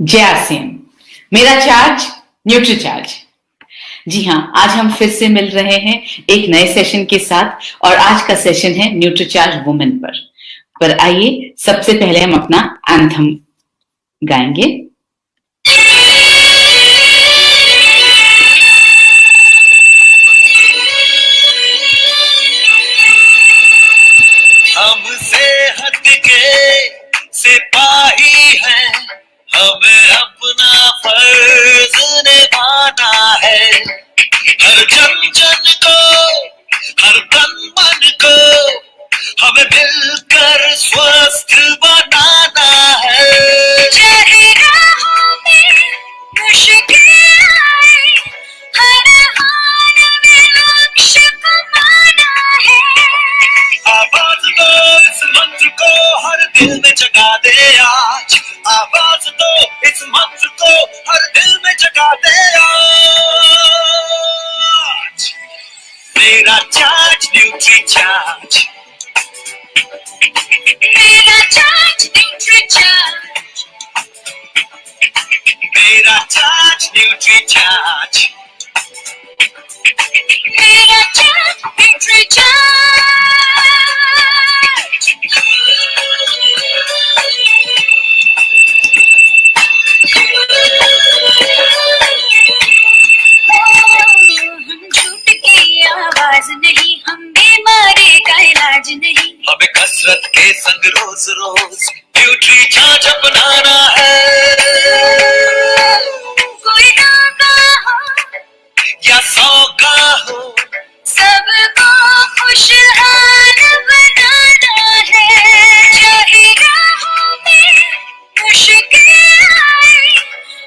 जय आरसीएम। मेरा charge nutri charge. जी हाँ, आज हम फिर से मिल रहे हैं एक नए सेशन के साथ और आज का सेशन है न्यूट्री चार्ज वुमेन पर आइए सबसे पहले हम अपना एंथम गाएंगे। हमसे हटके सिपाही हैं, हमें अपना फर्ज निभाना है। हर जन जन को, हर तन मन को हमें मिलकर स्वस्थ बनाना है। चाहे राहों में मुश्किल आए, हर हाल में लक्ष्य पाना है। आवाज दो इस मंत्र को हर दिल में जगा दे आज। आवाज दो इस मंत्र को हर दिल में जगा दे आज। मेरा चार्ज न्यूट्री चार्ज, मेरा चार्ज न्यूट्री चार्ज, मेरा चार्ज न्यूट्री चार्ज, मेरा चार्ज न्यूट्री चार्ज। हम झूठ की आवाज नहीं, हम बीमारी का इलाज नहीं। हमें कसरत के संग रोज रोज न्यूट्री चार्ज अपनाना है। कोई रोगा हो या सौगा हो, सबको खुशहाल बनाना है। चाहे राहों में मुश्किल आए,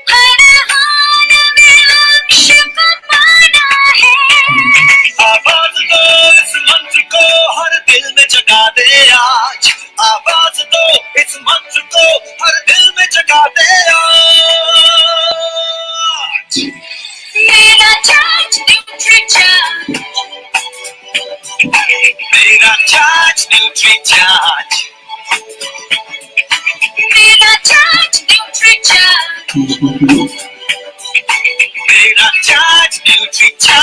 हर हाल में लक्ष्य पाना है। आवाज दो इस मंत्र को हर दिल में जगा दे आज। आवाज दो इस मंत्र को हर दिल में जगा दे आज। मेरा चार्ज न्यूट्री चार्ज, मेरा चार्ज न्यूट्री चार्ज, मेरा चार्ज न्यूट्री चार्ज, मेरा चार्ज न्यूट्री चार्ज।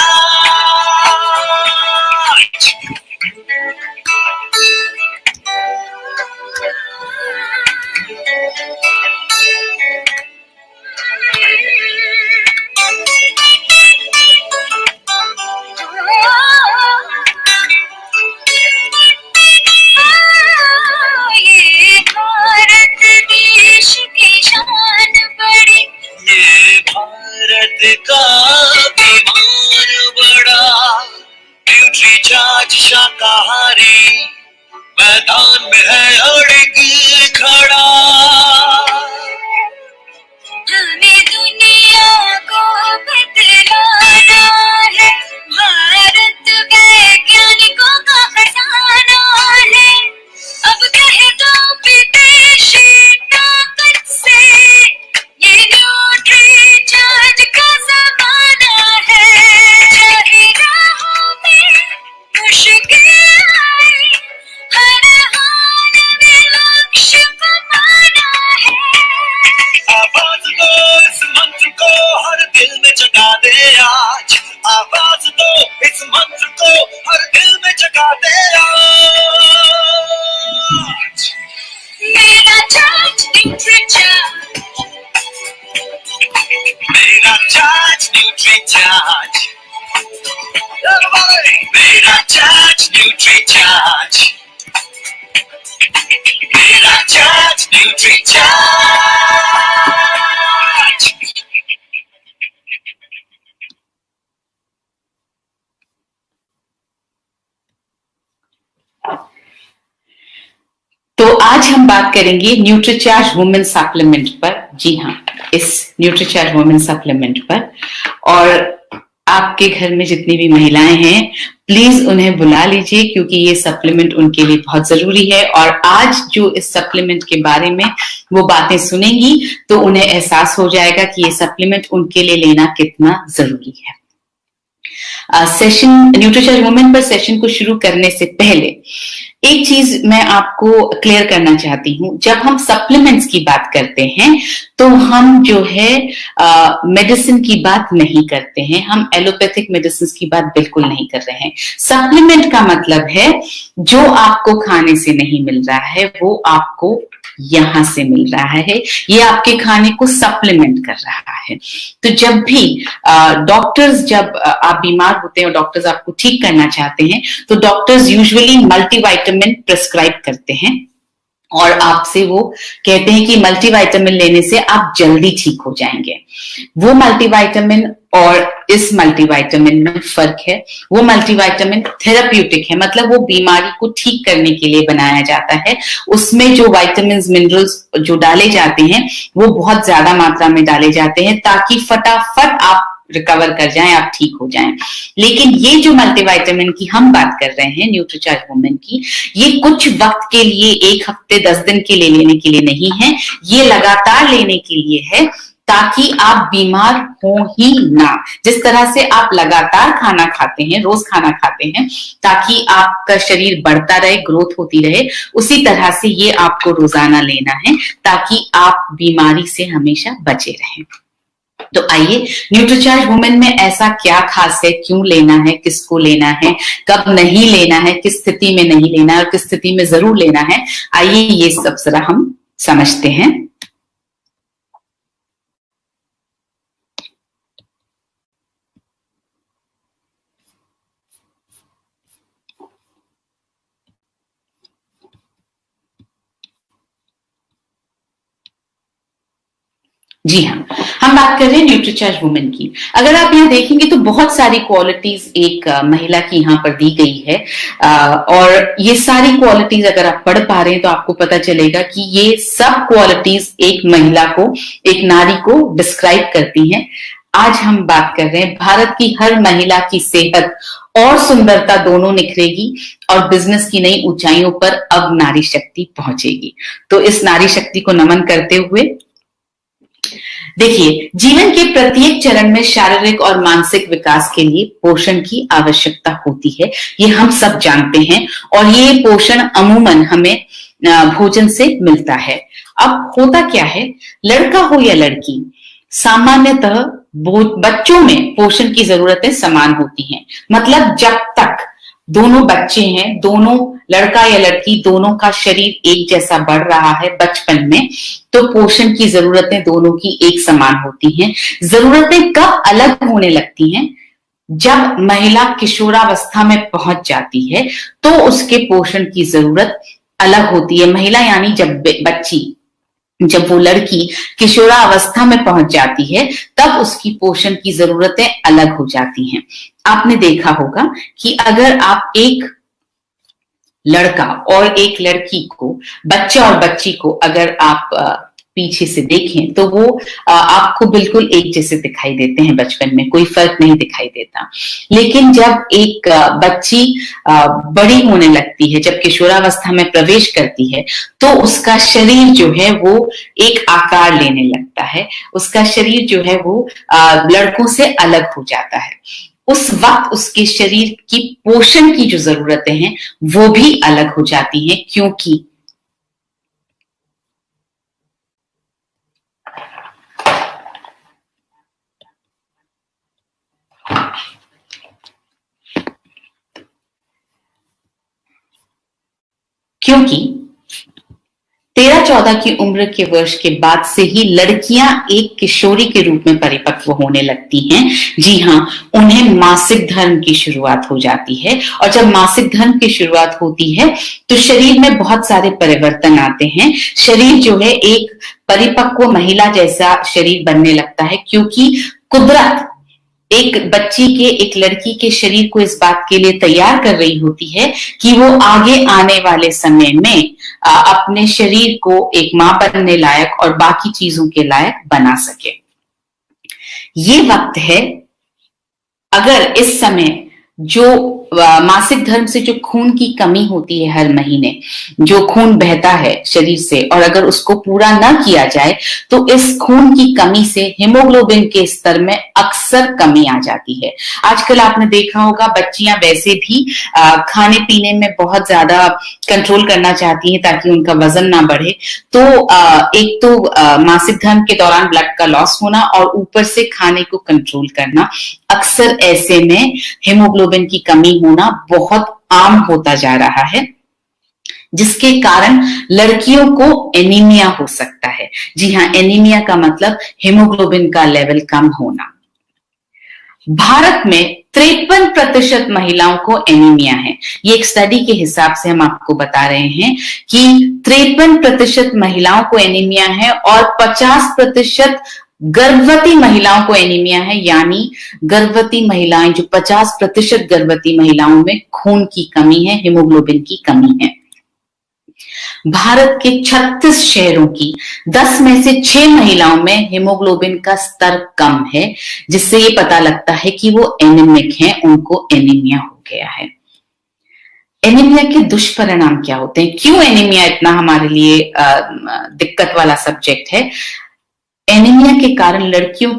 ये भारत देश की शान बड़ी, ये भारत का अभिमान बड़ा। न्यूट्री चार्ज शाकाहारी मैदान में है अड़िग खड़ा। हमें दुनिया को बदलाना है। भारत वैज्ञानिकों का खजाना है। अब कह दो विदेशी ताकत से, ये न्यूट्री चार्ज का जमाना है। चाहे राहों में मुश्किल आए, हर हाल में लक्ष्य पाना है। आवाज दो इस मंत्र को हर दिल में जगा दे आज। आवाज दो इस मंत्र को हर दिल में जगा दे आज। मेरा चार्ज न्यूट्री चार्ज, मेरा चार्ज न्यूट्री चार्ज, मेरा चार्ज न्यूट्री चार्ज, मेरा चार्ज न्यूट्री चार्ज। तो आज हम बात करेंगे न्यूट्रीचार्ज वुमेन सप्लीमेंट पर। जी हाँ, इस न्यूट्रीचार्ज वुमेन सप्लीमेंट पर। और आपके घर में जितनी भी महिलाएं हैं प्लीज उन्हें बुला लीजिए क्योंकि ये सप्लीमेंट उनके लिए बहुत जरूरी है। और आज जो इस सप्लीमेंट के बारे में वो बातें सुनेंगी तो उन्हें एहसास हो जाएगा कि ये सप्लीमेंट उनके लिए लेना कितना जरूरी है। सेशन न्यूट्रीचार्ज वुमेन पर सेशन को शुरू करने से पहले एक चीज मैं आपको क्लियर करना चाहती हूँ, जब हम सप्लीमेंट्स की बात करते हैं तो हम जो है मेडिसिन की बात नहीं करते हैं, हम एलोपैथिक मेडिसिन की बात बिल्कुल नहीं कर रहे हैं। सप्लीमेंट का मतलब है जो आपको खाने से नहीं मिल रहा है वो आपको यहां से मिल रहा है, ये आपके खाने को सप्लीमेंट कर रहा है। तो जब भी डॉक्टर्स, जब आप बीमार होते हैं और डॉक्टर्स आपको ठीक करना चाहते हैं तो डॉक्टर्स यूजुअली मल्टीविटामिन प्रिस्क्राइब करते हैं और आपसे वो कहते हैं कि मल्टीविटामिन लेने से आप जल्दी ठीक हो जाएंगे। वो मल्टीविटामिन और इस मल्टीविटामिन में फर्क है। वो मल्टीविटामिन थेराप्यूटिक है, मतलब वो बीमारी को ठीक करने के लिए बनाया जाता है। उसमें जो विटामिन्स मिनरल्स जो डाले जाते हैं वो बहुत ज्यादा मात्रा में डाले जाते हैं ताकि फटाफट आप रिकवर कर जाएं, आप ठीक हो जाएं। लेकिन ये जो मल्टीविटामिन की हम बात कर रहे हैं न्यूट्रीचार्ज वुमेन की, ये कुछ वक्त के लिए, 1 हफ्ते 10 दिन के लिए लेने के लिए नहीं है, ये लगातार लेने के लिए है ताकि आप बीमार हो ही ना। जिस तरह से आप लगातार खाना खाते हैं, रोज खाना खाते हैं ताकि आपका शरीर बढ़ता रहे, ग्रोथ होती रहे, उसी तरह से ये आपको रोजाना लेना है ताकि आप बीमारी से हमेशा बचे रहें। तो आइए, न्यूट्रीचार्ज वुमेन में ऐसा क्या खास है, क्यों लेना है, किसको लेना है, कब नहीं लेना है, किस स्थिति में नहीं लेना है और किस स्थिति में जरूर लेना है, आइए ये सब जरा हम समझते हैं। जी हाँ, हम बात कर रहे हैं न्यूट्रीचार्ज वुमेन की। अगर आप यहाँ देखेंगे तो बहुत सारी क्वालिटीज एक महिला की यहाँ पर दी गई है और ये सारी क्वालिटीज अगर आप पढ़ पा रहे हैं तो आपको पता चलेगा कि ये सब क्वालिटीज एक महिला को, एक नारी को डिस्क्राइब करती हैं। आज हम बात कर रहे हैं भारत की हर महिला की सेहत और सुंदरता दोनों निखरेगी और बिजनेस की नई ऊंचाइयों पर अब नारी शक्ति पहुंचेगी। तो इस नारी शक्ति को नमन करते हुए देखिए, जीवन के प्रत्येक चरण में शारीरिक और मानसिक विकास के लिए पोषण की आवश्यकता होती है, ये हम सब जानते हैं और ये पोषण अमूमन हमें भोजन से मिलता है। अब होता क्या है, लड़का हो या लड़की, सामान्यतः बच्चों में पोषण की जरूरतें समान होती हैं। मतलब जब तक दोनों बच्चे हैं, दोनों लड़का या लड़की दोनों का शरीर एक जैसा बढ़ रहा है बचपन में, तो पोषण की जरूरतें दोनों की एक समान होती हैं। जरूरतें कब अलग होने लगती हैं, जब महिला किशोरावस्था में पहुंच जाती है तो उसके पोषण की जरूरत अलग होती है। महिला यानी जब बच्ची, जब वो लड़की किशोरावस्था में पहुंच जाती है तब उसकी पोषण की जरूरतें अलग हो जाती हैं। आपने देखा होगा कि अगर आप एक लड़का और एक लड़की को, बच्चा और बच्ची को अगर आप पीछे से देखें तो वो आपको बिल्कुल एक जैसे दिखाई देते हैं बचपन में, कोई फर्क नहीं दिखाई देता। लेकिन जब एक बच्ची बड़ी होने लगती है, जब किशोरावस्था में प्रवेश करती है तो उसका शरीर जो है वो एक आकार लेने लगता है, उसका शरीर जो है वो लड़कों से अलग हो जाता है। उस वक्त उसके शरीर की पोषण की जो जरूरतें हैं वो भी अलग हो जाती हैं, क्योंकि 13-14 की उम्र के वर्ष के बाद से ही लड़कियां एक किशोरी के रूप में परिपक्व होने लगती हैं। जी हाँ, उन्हें मासिक धर्म की शुरुआत हो जाती है और जब मासिक धर्म की शुरुआत होती है तो शरीर में बहुत सारे परिवर्तन आते हैं। शरीर जो है एक परिपक्व महिला जैसा शरीर बनने लगता है, क्योंकि कुदरत एक बच्ची के, एक लड़की के शरीर को इस बात के लिए तैयार कर रही होती है कि वो आगे आने वाले समय में अपने शरीर को एक मां बनने लायक और बाकी चीजों के लायक बना सके। ये वक्त है, अगर इस समय जो मासिक धर्म से जो खून की कमी होती है हर महीने, जो खून बहता है शरीर से, और अगर उसको पूरा न किया जाए तो इस खून की कमी से हीमोग्लोबिन के स्तर में अक्सर कमी आ जाती है। आजकल आपने देखा होगा बच्चियां वैसे भी खाने पीने में बहुत ज्यादा कंट्रोल करना चाहती हैं ताकि उनका वजन ना बढ़े। तो एक तो मासिक धर्म के दौरान ब्लड का लॉस होना और ऊपर से खाने को कंट्रोल करना, अक्सर ऐसे में हीमोग्लोबिन की कमी होना बहुत आम होता जा रहा है, जिसके कारण लड़कियों को एनीमिया हो सकता है। जी हाँ, एनीमिया का मतलब हीमोग्लोबिन का लेवल कम होना। भारत में 53% महिलाओं को एनीमिया है। ये एक स्टडी के हिसाब से हम आपको बता रहे हैं कि 53% महिलाओं को एनीमिया है और 50% गर्भवती महिलाओं को एनीमिया है। यानी गर्भवती महिलाएं, जो 50% गर्भवती महिलाओं में खून की कमी है, हीमोग्लोबिन की कमी है। भारत के 36 शहरों की 10 में से 6 महिलाओं में हीमोग्लोबिन का स्तर कम है, जिससे ये पता लगता है कि वो एनीमिक हैं, उनको एनीमिया हो गया है। एनीमिया के दुष्परिणाम क्या होते हैं? क्यों एनीमिया इतना हमारे लिए दिक्कत वाला सब्जेक्ट है? एनीमिया के कारण लड़कियों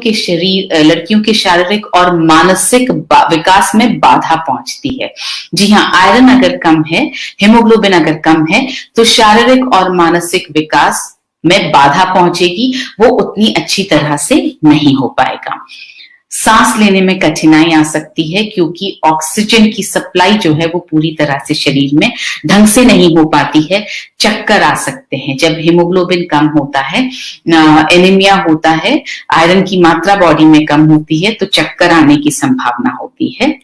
के शारीरिक और मानसिक विकास में बाधा पहुंचती है। जी हाँ, आयरन अगर कम है, हीमोग्लोबिन अगर कम है, तो शारीरिक और मानसिक विकास में बाधा पहुंचेगी, वो उतनी अच्छी तरह से नहीं हो पाएगा। सांस लेने में कठिनाई आ सकती है क्योंकि ऑक्सीजन की सप्लाई जो है वो पूरी तरह से शरीर में ढंग से नहीं हो पाती है। चक्कर आ सकते हैं जब हीमोग्लोबिन कम होता है, एनीमिया होता है, आयरन की मात्रा बॉडी में कम होती है, तो चक्कर आने की संभावना होती है।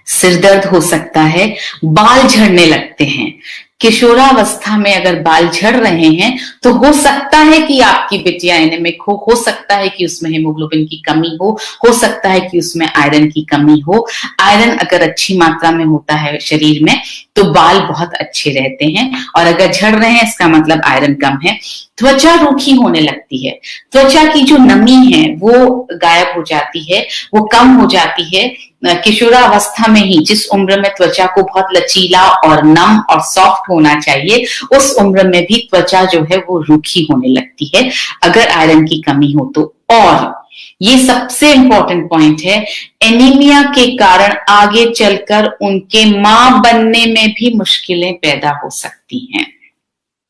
सिर दर्द हो सकता है, बाल झड़ने लगते हैं। किशोरावस्था में अगर बाल झड़ रहे हैं तो हो सकता है कि आपकी बिटिया एनीमिक हो सकता है कि उसमें हीमोग्लोबिन की कमी हो सकता है कि उसमें आयरन की कमी हो। आयरन अगर अच्छी मात्रा में होता है शरीर में तो बाल बहुत अच्छे रहते हैं, और अगर झड़ रहे हैं इसका मतलब आयरन कम है। त्वचा रूखी होने लगती है, त्वचा की जो नमी है वो गायब हो जाती है, वो कम हो जाती है। किशोरावस्था में ही, जिस उम्र में त्वचा को बहुत लचीला और नम और सॉफ्ट होना चाहिए, उस उम्र में भी त्वचा जो है वो रूखी होने लगती है अगर आयरन की कमी हो तो। और ये सबसे इंपॉर्टेंट पॉइंट है, एनीमिया के कारण आगे चलकर उनके मां बनने में भी मुश्किलें पैदा हो सकती हैं।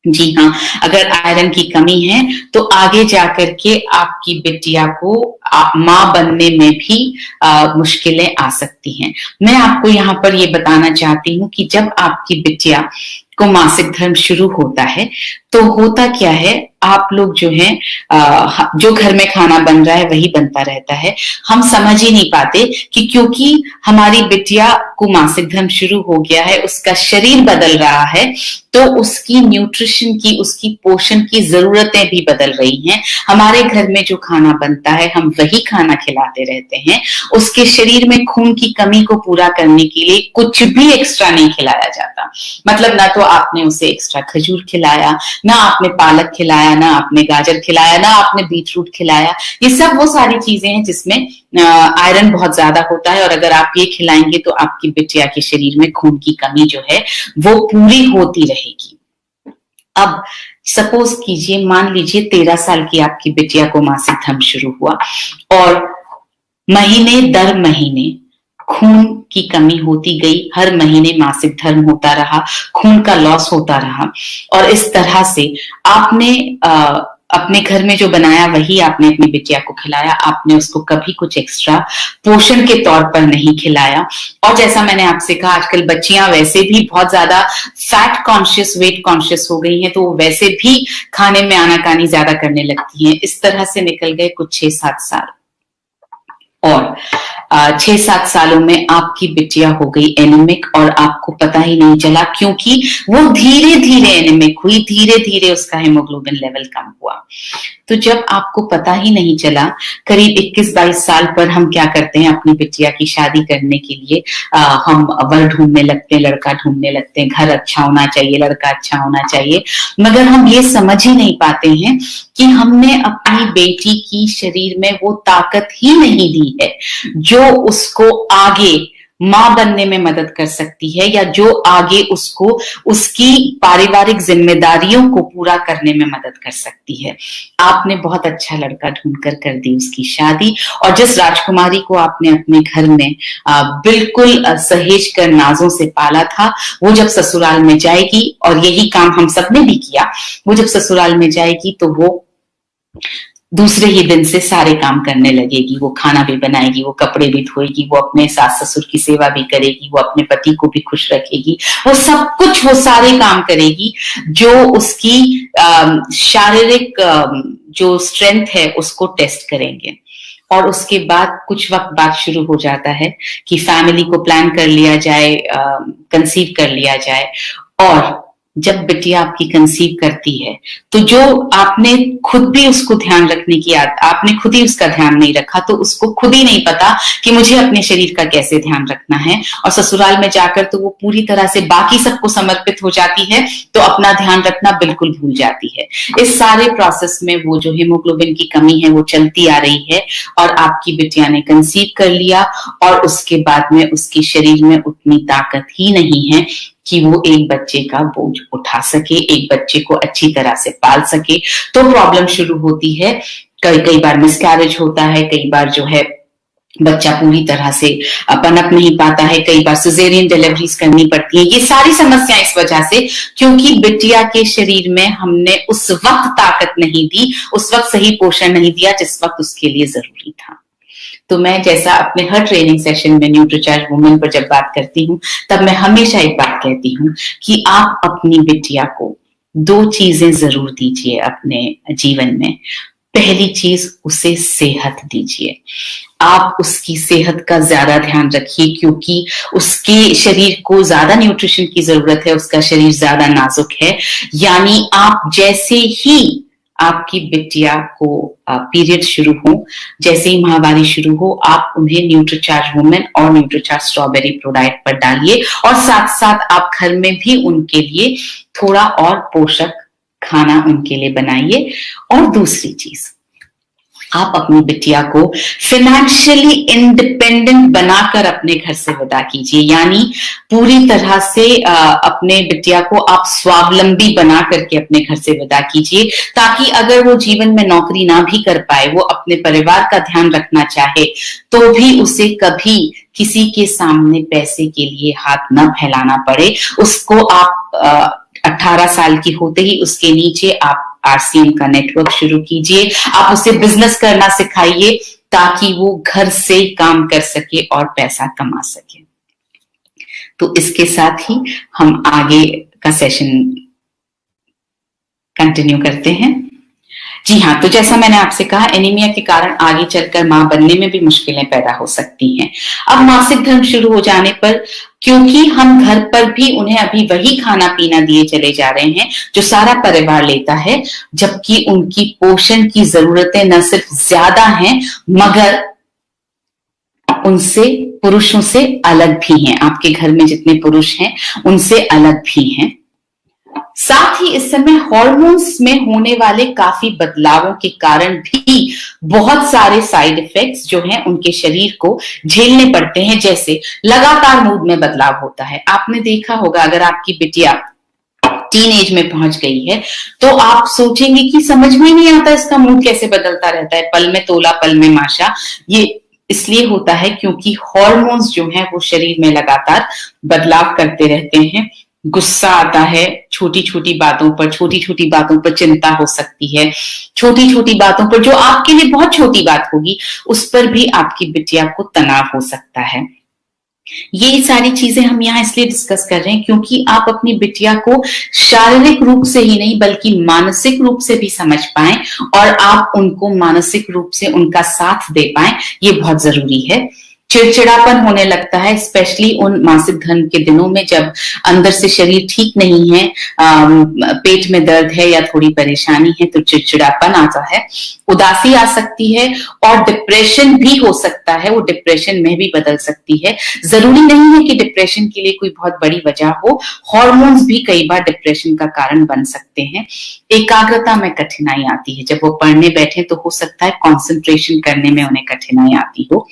जी हाँ, अगर आयरन की कमी है तो आगे जाकर के आपकी बिटिया को मां बनने में भी मुश्किलें आ सकती हैं। मैं आपको यहाँ पर ये बताना चाहती हूँ कि जब आपकी बिटिया को मासिक धर्म शुरू होता है तो होता क्या है, आप लोग जो है जो घर में खाना बन रहा है वही बनता रहता है। हम समझ ही नहीं पाते कि क्योंकि हमारी बिटिया को मासिक धर्म शुरू हो गया है, उसका शरीर बदल रहा है, तो उसकी न्यूट्रिशन की, उसकी पोषण की जरूरतें भी बदल रही हैं। हमारे घर में जो खाना बनता है हम वही खाना खिलाते रहते हैं। उसके शरीर में खून की कमी को पूरा करने के लिए कुछ भी एक्स्ट्रा नहीं खिलाया जाता। मतलब ना तो आपने उसे एक्स्ट्रा खजूर खिलाया, ना आपने पालक खिलाया, ना आपने गाजर खिलाया, ना आपने बीटरूट खिलाया। ये सब वो सारी चीजें हैं जिसमें आयरन बहुत ज्यादा होता है, और अगर आप ये खिलाएंगे तो आपकी बिटिया के शरीर में खून की कमी जो है वो पूरी होती रहेगी। अब सपोज कीजिए, मान लीजिए 13 साल की आपकी बिटिया को मासिक धर्म शुरू हुआ और महीने दर महीने खून की कमी होती गई, हर महीने मासिक धर्म होता रहा, खून का लॉस होता रहा, और इस तरह से आपने अपने घर में जो बनाया वही आपने अपनी बिटिया को खिलाया। आपने उसको कभी कुछ एक्स्ट्रा पोषण के तौर पर नहीं खिलाया। और जैसा मैंने आपसे कहा, आजकल बच्चियां वैसे भी बहुत ज्यादा फैट कॉन्शियस, वेट कॉन्शियस हो गई हैं, तो वो वैसे भी खाने में आनाकानी ज्यादा करने लगती हैं। इस तरह से निकल गए कुछ 6-7 साल, और 6-7 सालों में आपकी बिटिया हो गई एनीमिक और आपको पता ही नहीं चला, क्योंकि वो धीरे धीरे एनीमिक हुई, धीरे धीरे उसका हीमोग्लोबिन लेवल कम हुआ। तो जब आपको पता ही नहीं चला, करीब 21-22 साल पर हम क्या करते हैं, अपनी बिटिया की शादी करने के लिए हम वर ढूंढने लगते हैं, लड़का ढूंढने लगते हैं। घर अच्छा होना चाहिए, लड़का अच्छा होना चाहिए, मगर हम ये समझ ही नहीं पाते हैं कि हमने अपनी बेटी की शरीर में वो ताकत ही नहीं दी है जो उसको आगे माँ बनने में मदद कर सकती है, या जो आगे उसको उसकी पारिवारिक जिम्मेदारियों को पूरा करने में मदद कर सकती है। आपने बहुत अच्छा लड़का ढूंढकर कर दी उसकी शादी, और जिस राजकुमारी को आपने अपने घर में बिल्कुल सहेज कर नाजों से पाला था, वो जब ससुराल में जाएगी, और यही काम हम सबने भी किया, वो जब ससुराल में जाएगी तो वो दूसरे ही दिन से सारे काम करने लगेगी। वो खाना भी बनाएगी, वो कपड़े भी धोएगी, वो अपने सास ससुर की सेवा भी करेगी, वो अपने पति को भी खुश रखेगी, वो सब कुछ, वो सारे काम करेगी जो उसकी शारीरिक जो स्ट्रेंथ है उसको टेस्ट करेंगे। और उसके बाद कुछ वक्त बाद शुरू हो जाता है कि फैमिली को प्लान कर लिया जाए, कंसीव कर लिया जाए। और जब बिटिया आपकी कंसीव करती है तो जो आपने खुद भी उसको ध्यान रखने की आपने खुद ही उसका ध्यान नहीं रखा, तो उसको खुद ही नहीं पता कि मुझे अपने शरीर का कैसे ध्यान रखना है। और ससुराल में जाकर तो वो पूरी तरह से बाकी सबको समर्पित हो जाती है, तो अपना ध्यान रखना बिल्कुल भूल जाती है। इस सारे प्रोसेस में वो जो हीमोग्लोबिन की कमी है वो चलती आ रही है, और आपकी बिटिया ने कंसीव कर लिया, और उसके बाद में उसके शरीर में उतनी ताकत ही नहीं है कि वो एक बच्चे का बोझ उठा सके, एक बच्चे को अच्छी तरह से पाल सके। तो प्रॉब्लम शुरू होती है। कई बार मिसकैरेज होता है, कई बार जो है बच्चा पूरी तरह से पनप नहीं पाता है, कई बार सिजेरियन डिलीवरीज करनी पड़ती है। ये सारी समस्याएं इस वजह से, क्योंकि बिटिया के शरीर में हमने उस वक्त ताकत नहीं दी, उस वक्त सही पोषण नहीं दिया जिस वक्त उसके लिए जरूरी था। तो मैं जैसा अपने हर ट्रेनिंग सेशन में न्यूट्रीचार्ज वुमेन पर जब बात करती हूँ, तब मैं हमेशा एक बात कहती हूँ कि आप अपनी बिटिया को 2 चीजें जरूर दीजिए अपने जीवन में। पहली चीज, उसे सेहत दीजिए। आप उसकी सेहत का ज्यादा ध्यान रखिए, क्योंकि उसके शरीर को ज्यादा न्यूट्रिशन की जरूरत है, उसका शरीर ज्यादा नाजुक है। यानी आप जैसे ही आपकी बिटिया को पीरियड शुरू हो, जैसे ही माहवारी शुरू हो, आप उन्हें न्यूट्रीचार्ज वुमेन और न्यूट्रीचार्ज स्ट्रॉबेरी प्रोडाइट पर डालिए, और साथ साथ आप घर में भी उनके लिए थोड़ा और पोषक खाना उनके लिए बनाइए। और दूसरी चीज, आप अपनी बिटिया को फाइनेंशियली इंडिपेंडेंट बनाकर अपने घर से विदा कीजिए। यानी पूरी तरह से अपने बिटिया को आप स्वावलंबी बना करके अपने घर से विदा कीजिए, ताकि अगर वो जीवन में नौकरी ना भी कर पाए, वो अपने परिवार का ध्यान रखना चाहे, तो भी उसे कभी किसी के सामने पैसे के लिए हाथ न फैलाना पड़े। उसको आप 18 साल की होते ही उसके नीचे आप आरसीएम का नेटवर्क शुरू कीजिए। आप उसे बिजनेस करना सिखाइए, ताकि वो घर से काम कर सके और पैसा कमा सके। तो इसके साथ ही हम आगे का सेशन कंटिन्यू करते हैं। जी हाँ, तो जैसा मैंने आपसे कहा, एनीमिया के कारण आगे चलकर मां बनने में भी मुश्किलें पैदा हो सकती हैं। अब मासिक धर्म शुरू हो जाने पर, क्योंकि हम घर पर भी उन्हें अभी वही खाना पीना दिए चले जा रहे हैं जो सारा परिवार लेता है, जबकि उनकी पोषण की जरूरतें न सिर्फ ज्यादा हैं, मगर उनसे पुरुषों से अलग भी हैं। आपके घर में जितने पुरुष हैं उनसे अलग भी हैं। साथ ही इस समय हार्मोन्स में होने वाले काफी बदलावों के कारण भी बहुत सारे साइड इफेक्ट्स जो हैं उनके शरीर को झेलने पड़ते हैं। जैसे लगातार मूड में बदलाव होता है। आपने देखा होगा, अगर आपकी बिटिया टीन एज में पहुंच गई है तो आप सोचेंगे कि समझ में नहीं आता इसका मूड कैसे बदलता रहता है, पल में तोला पल में माशा। ये इसलिए होता है क्योंकि हार्मोन्स जो हैं वो शरीर में लगातार बदलाव करते रहते हैं। गुस्सा आता है छोटी छोटी बातों पर चिंता हो सकती है, छोटी छोटी बातों पर जो आपके लिए बहुत छोटी बात होगी उस पर भी आपकी बिटिया को तनाव हो सकता है। ये सारी चीजें हम यहाँ इसलिए डिस्कस कर रहे हैं क्योंकि आप अपनी बिटिया को शारीरिक रूप से ही नहीं बल्कि मानसिक रूप से भी समझ पाएं और आप उनको मानसिक रूप से उनका साथ दे पाएं, ये बहुत जरूरी है। चिड़चिड़ापन होने लगता है, स्पेशली उन मासिक धर्म के दिनों में जब अंदर से शरीर ठीक नहीं है, पेट में दर्द है या थोड़ी परेशानी है, तो चिड़चिड़ापन आता है, उदासी आ सकती है और डिप्रेशन भी हो सकता है। वो डिप्रेशन में भी बदल सकती है। जरूरी नहीं है कि डिप्रेशन के लिए कोई बहुत बड़ी वजह हो, हार्मोन्स भी कई बार डिप्रेशन का कारण बन सकते हैं। एकाग्रता में कठिनाई आती है, जब वो पढ़ने बैठे तो हो सकता है कंसंट्रेशन करने में उन्हें कठिनाई आती हो।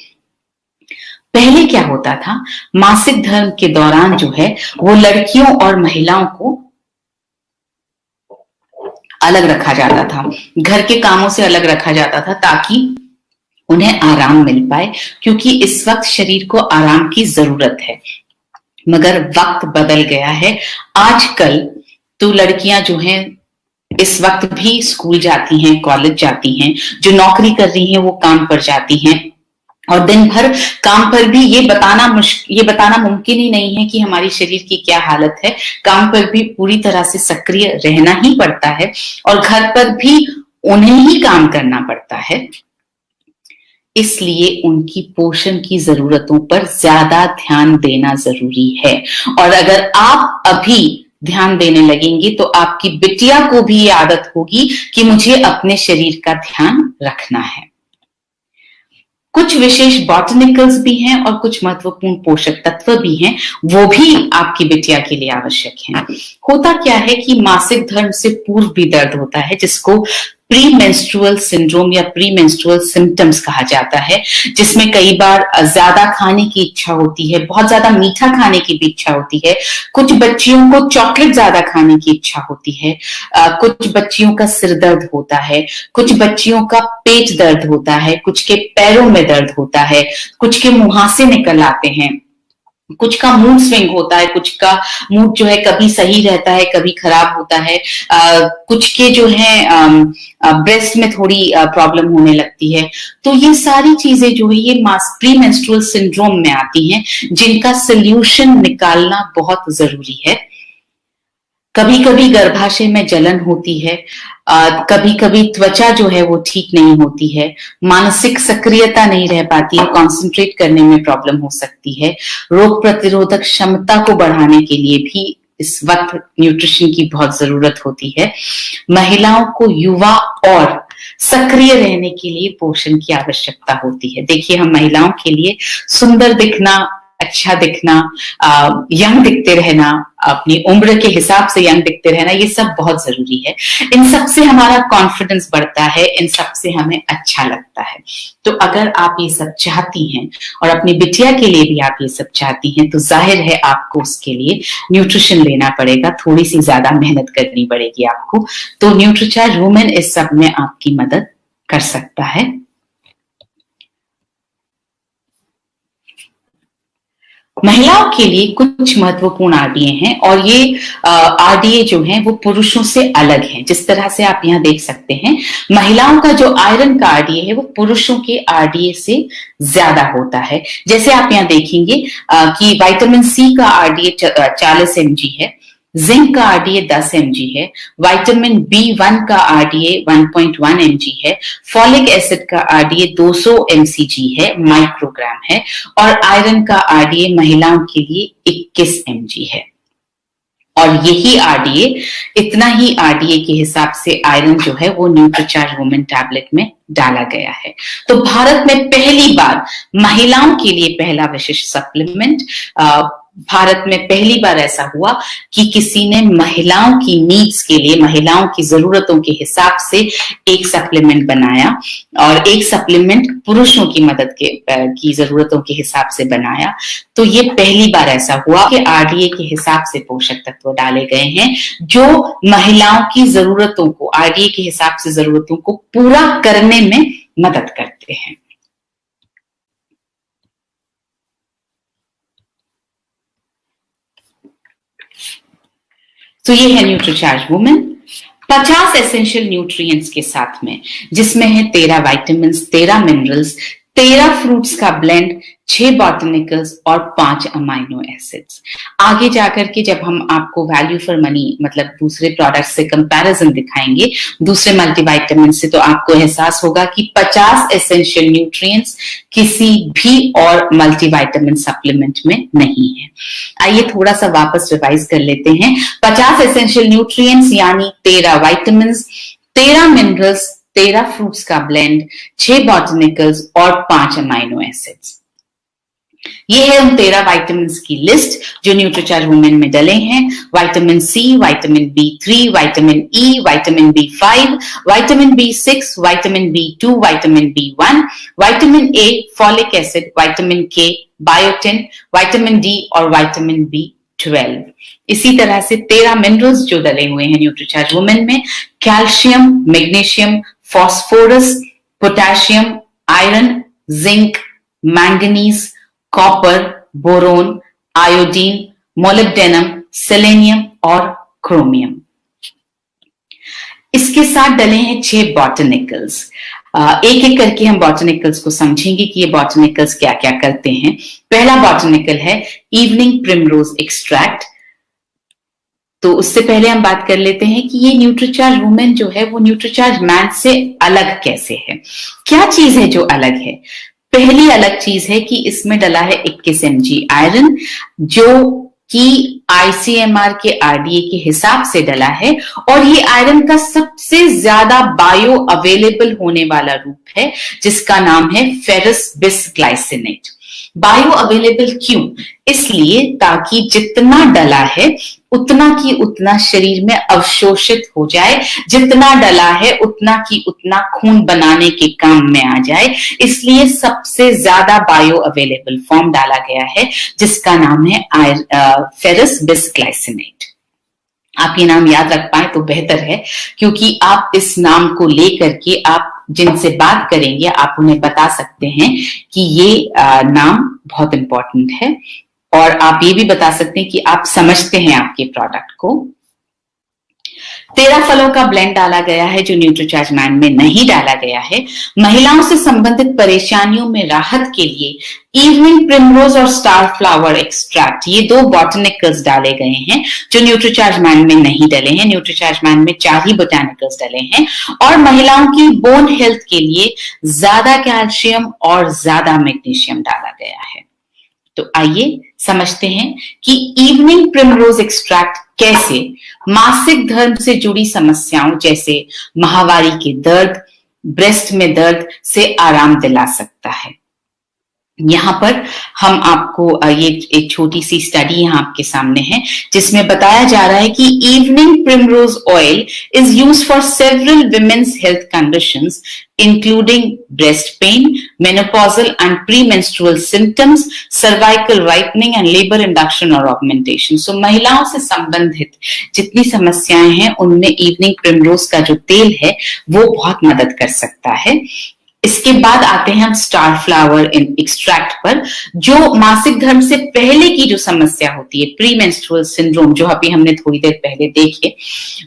पहले क्या होता था, मासिक धर्म के दौरान जो है वो लड़कियों और महिलाओं को अलग रखा जाता था, घर के कामों से अलग रखा जाता था ताकि उन्हें आराम मिल पाए, क्योंकि इस वक्त शरीर को आराम की जरूरत है। मगर वक्त बदल गया है। आजकल तो लड़कियां जो हैं इस वक्त भी स्कूल जाती हैं, कॉलेज जाती हैं, जो नौकरी कर रही हैं वो काम पर जाती हैं, और दिन भर काम पर भी ये बताना मुमकिन ही नहीं है कि हमारी शरीर की क्या हालत है। काम पर भी पूरी तरह से सक्रिय रहना ही पड़ता है और घर पर भी उन्हें ही काम करना पड़ता है। इसलिए उनकी पोषण की जरूरतों पर ज्यादा ध्यान देना जरूरी है। और अगर आप अभी ध्यान देने लगेंगे तो आपकी बिटिया को भी ये आदत होगी कि मुझे अपने शरीर का ध्यान रखना है। कुछ विशेष बॉटनिकल्स भी हैं और कुछ महत्वपूर्ण पोषक तत्व भी हैं, वो भी आपकी बिटिया के लिए आवश्यक हैं। होता क्या है कि मासिक धर्म से पूर्व भी दर्द होता है, जिसको प्री मेंस्ट्रुअल सिंड्रोम या प्री मेंस्ट्रुअल सिम्टम्स कहा जाता है, जिसमें कई बार ज्यादा खाने की इच्छा होती है, बहुत ज्यादा मीठा खाने की भी इच्छा होती है, कुछ बच्चियों को चॉकलेट ज्यादा खाने की इच्छा होती है, कुछ बच्चियों का सिर दर्द होता है, कुछ बच्चियों का पेट दर्द होता है, कुछ के पैरों में दर्द होता है, कुछ के मुहासे निकल आते हैं, कुछ का मूड स्विंग होता है, कुछ का मूड जो है कभी सही रहता है कभी खराब होता है, कुछ के जो है ब्रेस्ट में थोड़ी प्रॉब्लम होने लगती है। तो ये सारी चीजें जो है ये प्री मेंस्ट्रुअल सिंड्रोम में आती हैं, जिनका सोल्यूशन निकालना बहुत जरूरी है। कभी कभी गर्भाशय में जलन होती है, कभी कभी त्वचा जो है वो ठीक नहीं होती है, मानसिक सक्रियता नहीं रह पाती है, कंसंट्रेट करने में प्रॉब्लम हो सकती है, रोग प्रतिरोधक क्षमता को बढ़ाने के लिए भी इस वक्त न्यूट्रिशन की बहुत जरूरत होती है। महिलाओं को युवा और सक्रिय रहने के लिए पोषण की आवश्यकता होती है। देखिए, हम महिलाओं के लिए सुंदर दिखना, अच्छा दिखना, यंग दिखते रहना, अपनी उम्र के हिसाब से यंग दिखते रहना, ये सब बहुत जरूरी है। इन सब से हमारा कॉन्फिडेंस बढ़ता है, इन सब से हमें अच्छा लगता है। तो अगर आप ये सब चाहती हैं और अपनी बिटिया के लिए भी आप ये सब चाहती हैं, तो जाहिर है आपको उसके लिए न्यूट्रिशन लेना पड़ेगा, थोड़ी सी ज्यादा मेहनत करनी पड़ेगी आपको। तो न्यूट्रीचार्ज वुमेन इस सब में आपकी मदद कर सकता है। महिलाओं के लिए कुछ महत्वपूर्ण आरडीए हैं, और ये आरडीए जो हैं वो पुरुषों से अलग हैं। जिस तरह से आप यहाँ देख सकते हैं, महिलाओं का जो आयरन का आरडीए है वो पुरुषों के आरडीए से ज्यादा होता है। जैसे आप यहाँ देखेंगे कि विटामिन सी का आरडीए 40 mg है, जिंक का आरडीए 10 mg है, विटामिन B1 का आरडीए 1.1 mg है, फॉलिक एसिड का आरडीए 200 mcg है, माइक्रोग्राम है, और आयरन का आरडीए महिलाओं के लिए 21 mg है। और यही आरडीए, इतना ही आरडीए के हिसाब से आयरन जो है वो न्यूट्रीचार्ज वुमेन टैबलेट में डाला गया है। तो भारत में पहली बार महिलाओं के लिए पहला विशिष्ट सप्लीमेंट, भारत में पहली बार ऐसा हुआ कि किसी ने महिलाओं की नीड्स के लिए, महिलाओं की जरूरतों के हिसाब से एक सप्लीमेंट बनाया, और एक सप्लीमेंट पुरुषों की मदद की जरूरतों के हिसाब से बनाया। तो ये पहली बार ऐसा हुआ कि आरडीए के हिसाब से पोषक तत्व डाले गए हैं जो महिलाओं की जरूरतों को, आरडीए के हिसाब से जरूरतों को पूरा करने में मदद करते हैं। तो ये है न्यूट्रीचार्ज वुमेन 50 एसेंशियल न्यूट्रिएंट्स के साथ में, जिसमें है 13 विटामिन्स, 13 मिनरल्स, 13 फ्रूट्स का ब्लेंड, 6 बॉटनिकल्स और 5 अमाइनो एसिड्स। आगे जाकर के जब हम आपको वैल्यू फॉर मनी, मतलब दूसरे प्रोडक्ट्स से कंपैरिजन दिखाएंगे, दूसरे मल्टीविटामिन से, तो आपको एहसास होगा कि 50 एसेंशियल न्यूट्रिएंट्स किसी भी और मल्टीविटामिन सप्लीमेंट में नहीं है। आइए थोड़ा सा वापस रिवाइज कर लेते हैं। 50 एसेंशियल न्यूट्रिएंट्स यानी 13 विटामिन, 13 मिनरल्स, 13 फ्रूट्स का ब्लेंड, 6 बॉटनिकल्स और 5 अमाइनो एसिड्स। ये है उन 13 विटामिन की लिस्ट जो न्यूट्रीचार्ज वुमेन में डले हैं। Vitamin C, vitamin B3, vitamin E, vitamin B5, vitamin B6, vitamin B2, vitamin B1, vitamin A, folic acid, vitamin K, biotin, vitamin D और विटामिन B12। इसी तरह से 13 मिनरल्स जो डले हुए हैं न्यूट्रीचार्ज वुमेन में, calcium, magnesium, phosphorus, potassium, iron, zinc, manganese, copper, boron, iodine, molybdenum, selenium और क्रोमियम। इसके साथ डले हैं 6 बॉटनिकल्स। एक एक करके हम बॉटनिकल्स को समझेंगे कि ये बॉटनिकल्स क्या क्या करते हैं। पहला बॉटनिकल है इवनिंग प्रिमरोज एक्सट्रैक्ट। तो उससे पहले हम बात कर लेते हैं कि ये न्यूट्रीचार्ज वुमेन जो है वो न्यूट्रीचार्ज मैन से अलग कैसे है, क्या चीज है जो अलग है। पहली अलग चीज है कि इसमें डला है 21 mg आयरन, जो कि ICMR के RDA के हिसाब से डला है, और ये आयरन का सबसे ज्यादा बायो अवेलेबल होने वाला रूप है जिसका नाम है फेरस बिसग्लाइसिनेट। बायो अवेलेबल क्यों? इसलिए ताकि जितना डला है उतना की उतना शरीर में अवशोषित हो जाए, जितना डला है उतना की उतना खून बनाने के काम में आ जाए। इसलिए सबसे ज्यादा बायो अवेलेबल फॉर्म डाला गया है जिसका नाम है फेरस बिसग्लाइसिनेट। आप ये नाम याद रख पाए तो बेहतर है, क्योंकि आप इस नाम को लेकर के आप जिनसे बात करेंगे आप उन्हें बता सकते हैं कि ये नाम बहुत इंपॉर्टेंट है, और आप ये भी बता सकते हैं कि आप समझते हैं आपके प्रोडक्ट को। 13 फलों का ब्लेंड डाला गया है जो न्यूट्रीचार्ज मैन में नहीं डाला गया है। महिलाओं से संबंधित परेशानियों में राहत के लिए इवनिंग प्रिमरोज और स्टार फ्लावर एक्सट्रैक्ट, ये 2 बॉटनिकल्स डाले गए हैं जो न्यूट्रीचार्ज मैन में नहीं डले हैं। न्यूट्रीचार्ज मैन में 4 ही बोटानिकल्स डले हैं। और महिलाओं की बोन हेल्थ के लिए ज्यादा कैल्शियम और ज्यादा मैग्नीशियम डाला गया है। तो आइए समझते हैं कि इवनिंग प्रिमरोज एक्सट्रैक्ट कैसे मासिक धर्म से जुड़ी समस्याओं जैसे माहवारी के दर्द, ब्रेस्ट में दर्द से आराम दिला सकता है। यहाँ पर हम आपको ये एक छोटी सी स्टडी यहाँ आपके सामने है जिसमें बताया जा रहा है कि evening primrose oil is used for several women's health conditions including breast pain, menopausal and premenstrual symptoms, cervical whitening and labor induction or augmentation. So महिलाओं से संबंधित जितनी समस्याएं हैं उनमें इवनिंग प्रिमरोज का जो तेल है वो बहुत मदद कर सकता है। इसके बाद आते हैं हम स्टार फ्लावर एक्सट्रैक्ट पर, जो मासिक धर्म से पहले की जो समस्या होती है, प्री मेंस्ट्रुअल सिंड्रोम, जो अभी हमने थोड़ी देर पहले देखे,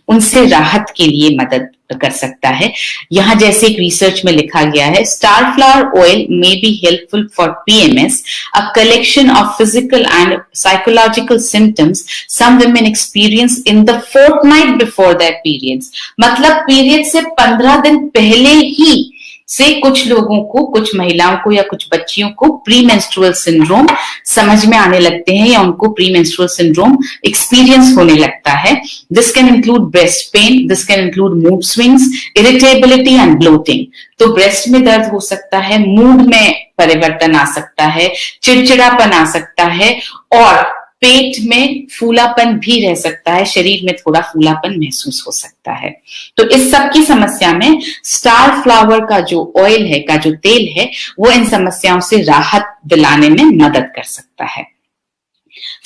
उनसे राहत के लिए मदद कर सकता है। यहाँ जैसे एक रिसर्च में लिखा गया है, star flower oil may be helpful for PMS, a collection of physical and psychological symptoms some women experience in the fortnight before their periods. मतलब पीरियड से 15 दिन पहले ही से कुछ लोगों को, कुछ महिलाओं को या कुछ बच्चियों को प्री मेंस्ट्रुअल सिंड्रोम समझ में आने लगते हैं या उनको प्री मेंस्ट्रुअल सिंड्रोम एक्सपीरियंस होने लगता है। This can include breast pain, this can include mood swings, irritability and bloating. तो ब्रेस्ट में दर्द हो सकता है, मूड में परिवर्तन आ सकता है, चिड़चिड़ापन आ सकता है, और पेट में फूलापन भी रह सकता है, शरीर में थोड़ा फूलापन महसूस हो सकता है। तो इस सब की समस्या में स्टार फ्लावर का जो ऑयल है, का जो तेल है, वो इन समस्याओं से राहत दिलाने में मदद कर सकता है।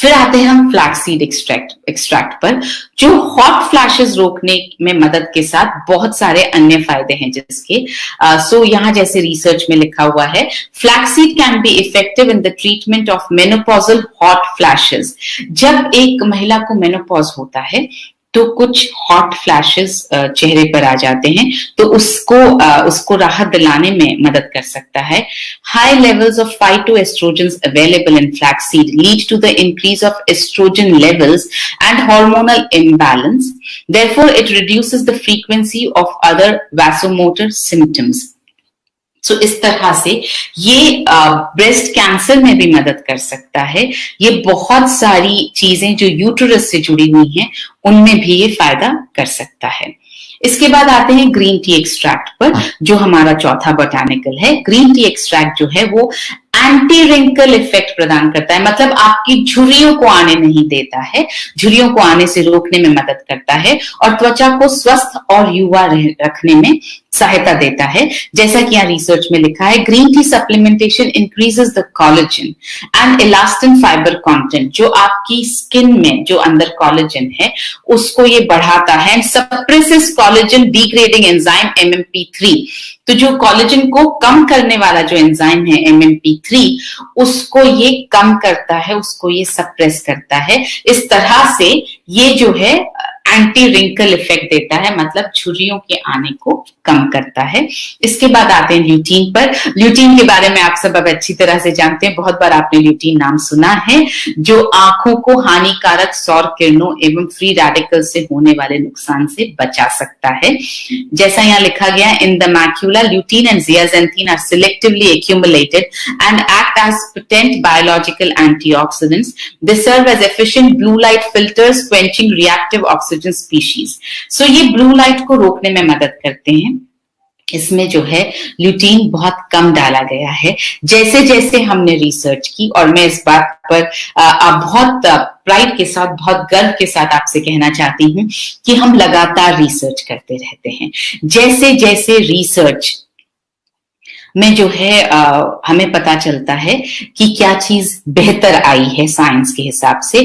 फिर आते हैं हम फ्लैक्सीड एक्सट्रैक्ट पर, जो हॉट फ्लैशेस रोकने में मदद के साथ बहुत सारे अन्य फायदे हैं जिसके सो यहाँ जैसे रिसर्च में लिखा हुआ है, flaxseed can be effective in the treatment of menopausal hot flashes. जब एक महिला को मेनोपॉज होता है तो कुछ हॉट फ्लैशेस चेहरे पर आ जाते हैं, तो उसको राहत दिलाने में मदद कर सकता है। High levels of phytoestrogens available in flaxseed lead to the increase of estrogen levels and hormonal imbalance, therefore it reduces the frequency of other vasomotor symptoms. So इस तरह से ये ब्रेस्ट कैंसर में भी मदद कर सकता है। ये बहुत सारी चीजें जो यूटेरस से जुड़ी हुई हैं उनमें भी ये फायदा कर सकता है। इसके बाद आते हैं ग्रीन टी एक्सट्रैक्ट पर, जो हमारा चौथा बोटानिकल है। ग्रीन टी एक्सट्रैक्ट जो है वो एंटी रिंकल इफेक्ट प्रदान करता है, मतलब आपकी झुर्रियों को आने नहीं देता है, झुर्रियों को आने से रोकने में मदद करता है और त्वचा को स्वस्थ और युवा रखने में सहायता देता है। जैसा कि यहाँ रिसर्च में लिखा है, green T supplementation increases the collagen and elastin fibre content, जो आपकी स्किन में जो अंदर कोलेजन है उसको ये बढ़ाता है, suppresses collagen degrading enzyme MMP3। तो जो कोलेजन को कम करने वाला जो एंजाइम है MMP3, उसको ये कम करता है, उसको ये सप्रेस करता है। इस तरह से ये जो है एंटी रिंकल इफेक्ट देता है, मतलब झुर्रियों के आने को कम करता है। इसके बाद आते हैं ल्यूटीन पर। ल्यूटीन के बारे में आप सब अब अच्छी तरह से जानते हैं, बहुत बार आपने ल्यूटीन नाम सुना है, जो आंखों को हानिकारक सौर किरणों एवं फ्री रेडिकल से होने वाले नुकसान से बचा सकता है। जैसा यहाँ लिखा गया है, in the macula lutein and zeaxanthin are selectively accumulated and act as potent biological antioxidants. They serve as efficient blue light filters, quenching reactive oxygen species. So ये ब्लू लाइट को रोकने में मदद करते हैं। इसमें जो है ल्यूटीन बहुत कम डाला गया है। जैसे जैसे हमने रिसर्च की, और मैं इस बात पर बहुत प्राइड के साथ, बहुत गर्व के साथ आपसे कहना चाहती हूँ कि हम लगातार रिसर्च करते रहते हैं। जैसे जैसे रिसर्च में जो है हमें पता चलता है कि क्या चीज बेहतर आई है साइंस के हिसाब से,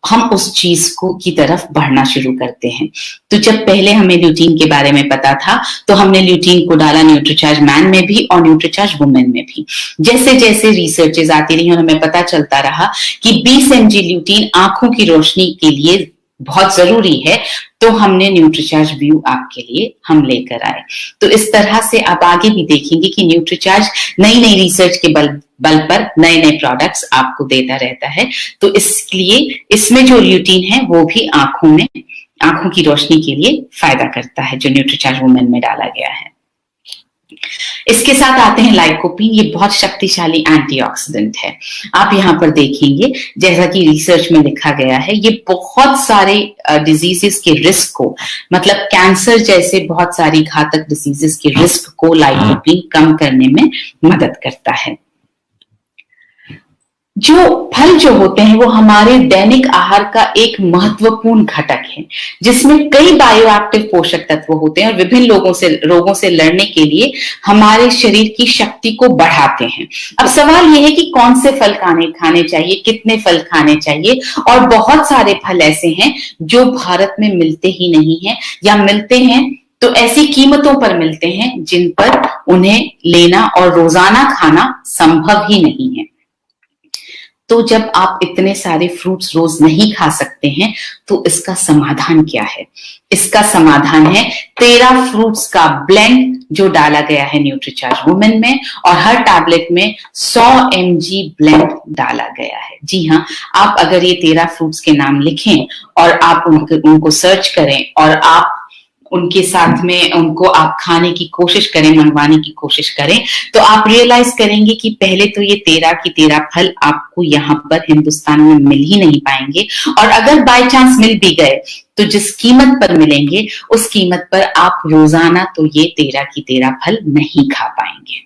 हम उस चीज को की तरफ बढ़ना शुरू करते हैं। तो जब पहले हमें ल्यूटीन के बारे में पता था तो हमने ल्यूटीन को डाला न्यूट्रीचार्ज मैन में भी और न्यूट्रीचार्ज वुमेन में भी। जैसे जैसे रिसर्चेज आती रही और हमें पता चलता रहा कि 20 mg ल्यूटीन आंखों की रोशनी के लिए बहुत जरूरी है, तो हमने न्यूट्रीचार्ज व्यू आपके लिए हम लेकर आए। तो इस तरह से आप आगे भी देखेंगे कि न्यूट्रीचार्ज नई नई रिसर्च के बल पर नए नए प्रोडक्ट्स आपको देता रहता है। तो इसलिए इसमें जो ल्यूटीन है वो भी आंखों की रोशनी के लिए फायदा करता है, जो न्यूट्रीचार्ज वुमेन में डाला गया है। इसके साथ आते हैं लाइकोपीन। ये बहुत शक्तिशाली एंटीऑक्सीडेंट है। आप यहाँ पर देखेंगे, जैसा कि रिसर्च में लिखा गया है, ये बहुत सारे डिजीजेस के रिस्क को, मतलब कैंसर जैसे बहुत सारी घातक डिजीजेस के रिस्क को लाइकोपीन कम करने में मदद करता है। जो फल जो होते हैं वो हमारे दैनिक आहार का एक महत्वपूर्ण घटक है, जिसमें कई बायोएक्टिव पोषक तत्व होते हैं और विभिन्न रोगों से लड़ने के लिए हमारे शरीर की शक्ति को बढ़ाते हैं। अब सवाल ये है कि कौन से फल खाने चाहिए, कितने फल खाने चाहिए, और बहुत सारे फल ऐसे हैं जो भारत में मिलते ही नहीं है, या मिलते हैं तो ऐसी कीमतों पर मिलते हैं जिन पर उन्हें लेना और रोजाना खाना संभव ही नहीं है। तो जब आप इतने सारे फ्रूट्स रोज नहीं खा सकते हैं तो इसका समाधान क्या है? इसका समाधान है 13 फ्रूट्स का ब्लेंड जो डाला गया है न्यूट्रीचार्ज वुमेन में, और हर टैबलेट में 100 mg ब्लेंड डाला गया है। जी हाँ, आप अगर ये 13 फ्रूट्स के नाम लिखें और आप उनको सर्च करें और आप उनके साथ में उनको आप खाने की कोशिश करें, मंगवाने की कोशिश करें, तो आप रियलाइज करेंगे कि पहले तो ये 13 की 13 फल आपको यहाँ पर हिंदुस्तान में मिल ही नहीं पाएंगे, और अगर बाय चांस मिल भी गए तो जिस कीमत पर मिलेंगे उस कीमत पर आप रोजाना तो ये 13 की 13 फल नहीं खा पाएंगे।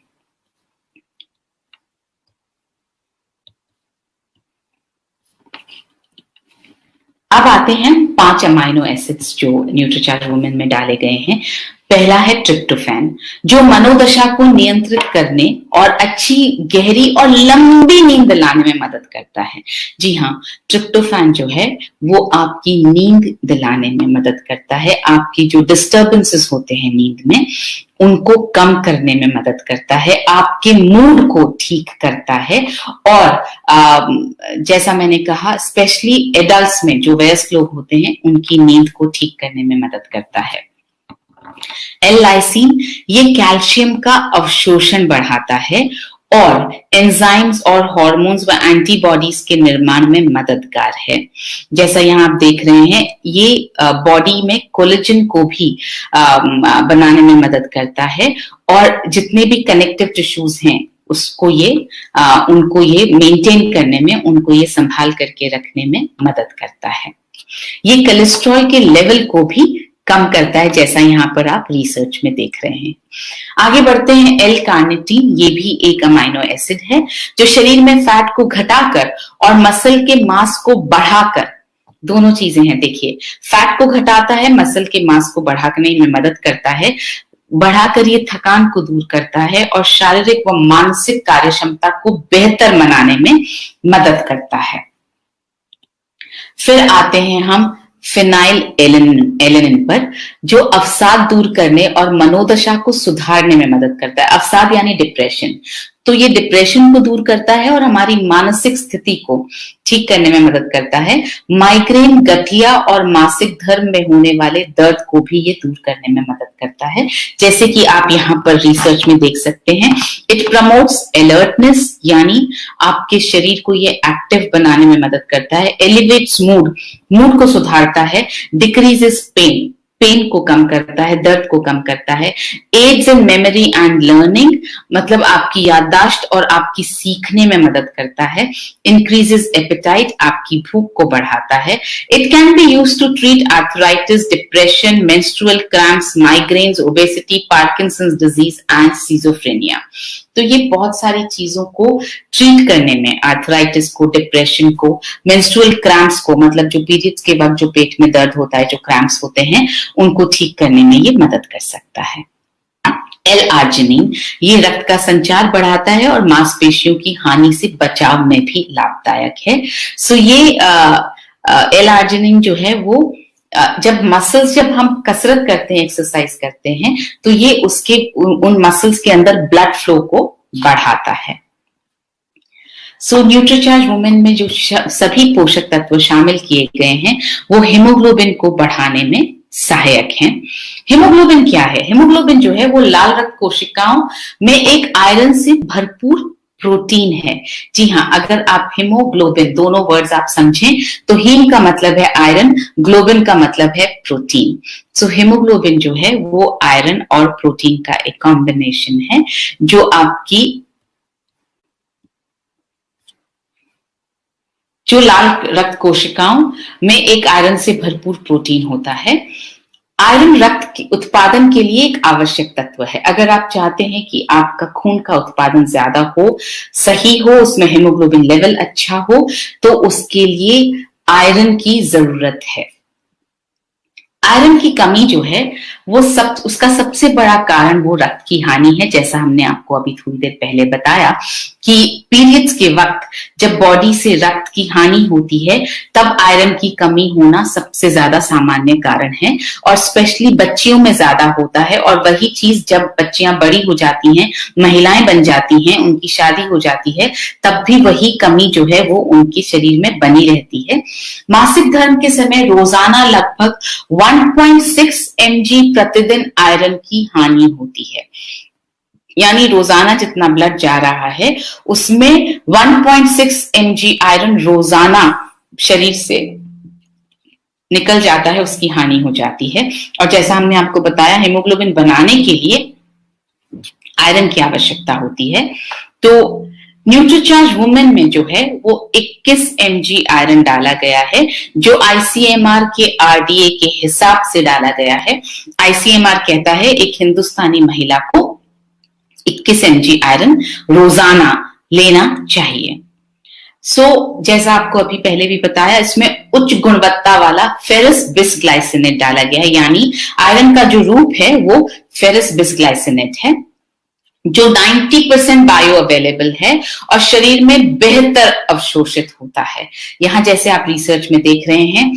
अब आते हैं 5 अमाइनो एसिड्स जो न्यूट्रीचार्ज वुमेन में डाले गए हैं। पहला है ट्रिप्टोफैन, जो मनोदशा को नियंत्रित करने और अच्छी गहरी और लंबी नींद दिलाने में मदद करता है। जी हाँ, ट्रिप्टोफैन जो है वो आपकी नींद दिलाने में मदद करता है। आपकी जो डिस्टर्बेंसेस होते हैं नींद में उनको कम करने में मदद करता है, आपके मूड को ठीक करता है, और जैसा मैंने कहा स्पेशली एडल्ट्स में जो वयस्क लोग होते हैं उनकी नींद को ठीक करने में मदद करता है। L-लाइसिन ये कैल्शियम का अवशोषण बढ़ाता है और एंजाइम्स और हार्मोन्स व एंटीबॉडीज के निर्माण में मददगार है। जैसा यहाँ आप देख रहे हैं, ये बॉडी में कोलेजन को भी बनाने में मदद करता है, और जितने भी कनेक्टिव टिश्यूज हैं उसको उनको ये मेंटेन करने में, उनको ये संभाल करके रखने में मदद करता है। ये कोलेस्ट्रॉल के लेवल को भी कम करता है, जैसा यहाँ पर आप रिसर्च में देख रहे हैं। आगे बढ़ते हैं, एल कार्निटीन, ये भी एक अमाइनो एसिड है जो शरीर में फैट को घटाकर और मसल के मास को बढ़ाकर, दोनों चीजें हैं देखिए, फैट को घटाता है, मसल के मास को बढ़ाने में मदद करता है, बढ़ाकर ये थकान को दूर करता है और शारीरिक व मानसिक कार्य क्षमता को बेहतर बनाने में मदद करता है। फिर आते हैं हम फिनाइल एलेनिन पर, जो अवसाद दूर करने और मनोदशा को सुधारने में मदद करता है। अवसाद यानी डिप्रेशन, तो ये डिप्रेशन को दूर करता है और हमारी मानसिक स्थिति को ठीक करने में मदद करता है। माइग्रेन, गठिया और मासिक धर्म में होने वाले दर्द को भी ये दूर करने में मदद करता है, जैसे कि आप यहाँ पर रिसर्च में देख सकते हैं। इट प्रमोट्स अलर्टनेस, यानी आपके शरीर को ये एक्टिव बनाने में मदद करता है। एलिवेट्स मूड को सुधारता है। डिक्रीजेस पेन को कम करता है, दर्द को कम करता है। Aids in memory and learning, मतलब आपकी याददाश्त और आपकी सीखने में मदद करता है। इंक्रीजेस एपेटाइट, आपकी भूख को बढ़ाता है। It can be used to treat arthritis, depression, menstrual cramps, migraines, obesity, Parkinson's disease and schizophrenia. तो ये बहुत सारी चीजों को ट्रीट करने में, आर्थराइटिस को, डिप्रेशन को, मेंस्ट्रुअल क्रैम्प्स को, मतलब जो पीरियड्स के वक्त जो पेट में दर्द होता है, जो क्रैम्प्स होते हैं, उनको ठीक करने में ये मदद कर सकता है। एल-आर्जिनिन, ये रक्त का संचार बढ़ाता है और मांसपेशियों की हानि से बचाव में भी लाभदायक है। सो ये एल-आर्जिनिन जो है वो जब हम कसरत करते हैं, एक्सरसाइज करते हैं, तो ये उन मसल्स के अंदर ब्लड फ्लो को बढ़ाता है। सो न्यूट्रीचार्ज वुमेन में जो सभी पोषक तत्व शामिल किए गए हैं वो हीमोग्लोबिन को बढ़ाने में सहायक हैं। हीमोग्लोबिन क्या है? हीमोग्लोबिन जो है वो लाल रक्त कोशिकाओं में एक आयरन से भरपूर प्रोटीन है। जी हाँ, अगर आप हीमोग्लोबिन, दोनों वर्ड्स आप समझें तो हीम का मतलब है आयरन, ग्लोबिन का मतलब है प्रोटीन। सो हीमोग्लोबिन जो है वो आयरन और प्रोटीन का एक कॉम्बिनेशन है जो आपकी जो लाल रक्त कोशिकाओं में एक आयरन से भरपूर प्रोटीन होता है। आयरन रक्त के उत्पादन के लिए एक आवश्यक तत्व है। अगर आप चाहते हैं कि आपका खून का उत्पादन ज्यादा हो, सही हो, उसमें हीमोग्लोबिन लेवल अच्छा हो, तो उसके लिए आयरन की जरूरत है। आयरन की कमी जो है वो उसका सबसे बड़ा कारण वो रक्त की हानि है। जैसा हमने आपको अभी थोड़ी देर पहले बताया कि पीरियड्स के वक्त जब बॉडी से रक्त की हानि होती है तब आयरन की कमी होना सबसे ज्यादा सामान्य कारण है, और स्पेशली बच्चियों में ज्यादा होता है। और वही चीज जब बच्चियां बड़ी हो जाती हैं, महिलाएं बन जाती हैं, उनकी शादी हो जाती है, तब भी वही कमी जो है वो उनके शरीर में बनी रहती है। मासिक धर्म के समय रोजाना लगभग 1.6 mg प्रतिदिन आयरन की हानि होती है। यानी रोजाना जितना ब्लड जा रहा है उसमें 1.6 mg आयरन रोजाना शरीर से निकल जाता है, उसकी हानि हो जाती है। और जैसा हमने आपको बताया, हीमोग्लोबिन बनाने के लिए आयरन की आवश्यकता होती है। तो न्यूट्रीचार्ज वुमेन में जो है वो 21 mg आयरन डाला गया है, जो ICMR के RDA के हिसाब से डाला गया है। ICMR कहता है एक हिंदुस्तानी महिला को 21 mg आयरन रोजाना लेना चाहिए। जैसा आपको अभी पहले भी बताया, इसमें उच्च गुणवत्ता वाला फेरस बिसग्लाइसिनेट डाला गया है। यानी आयरन का जो रूप है वो फेरस बिसग्लाइसिनेट है, जो 90% बायो अवेलेबल है और शरीर में बेहतर अवशोषित होता है। यहां जैसे आप रिसर्च में देख रहे हैं,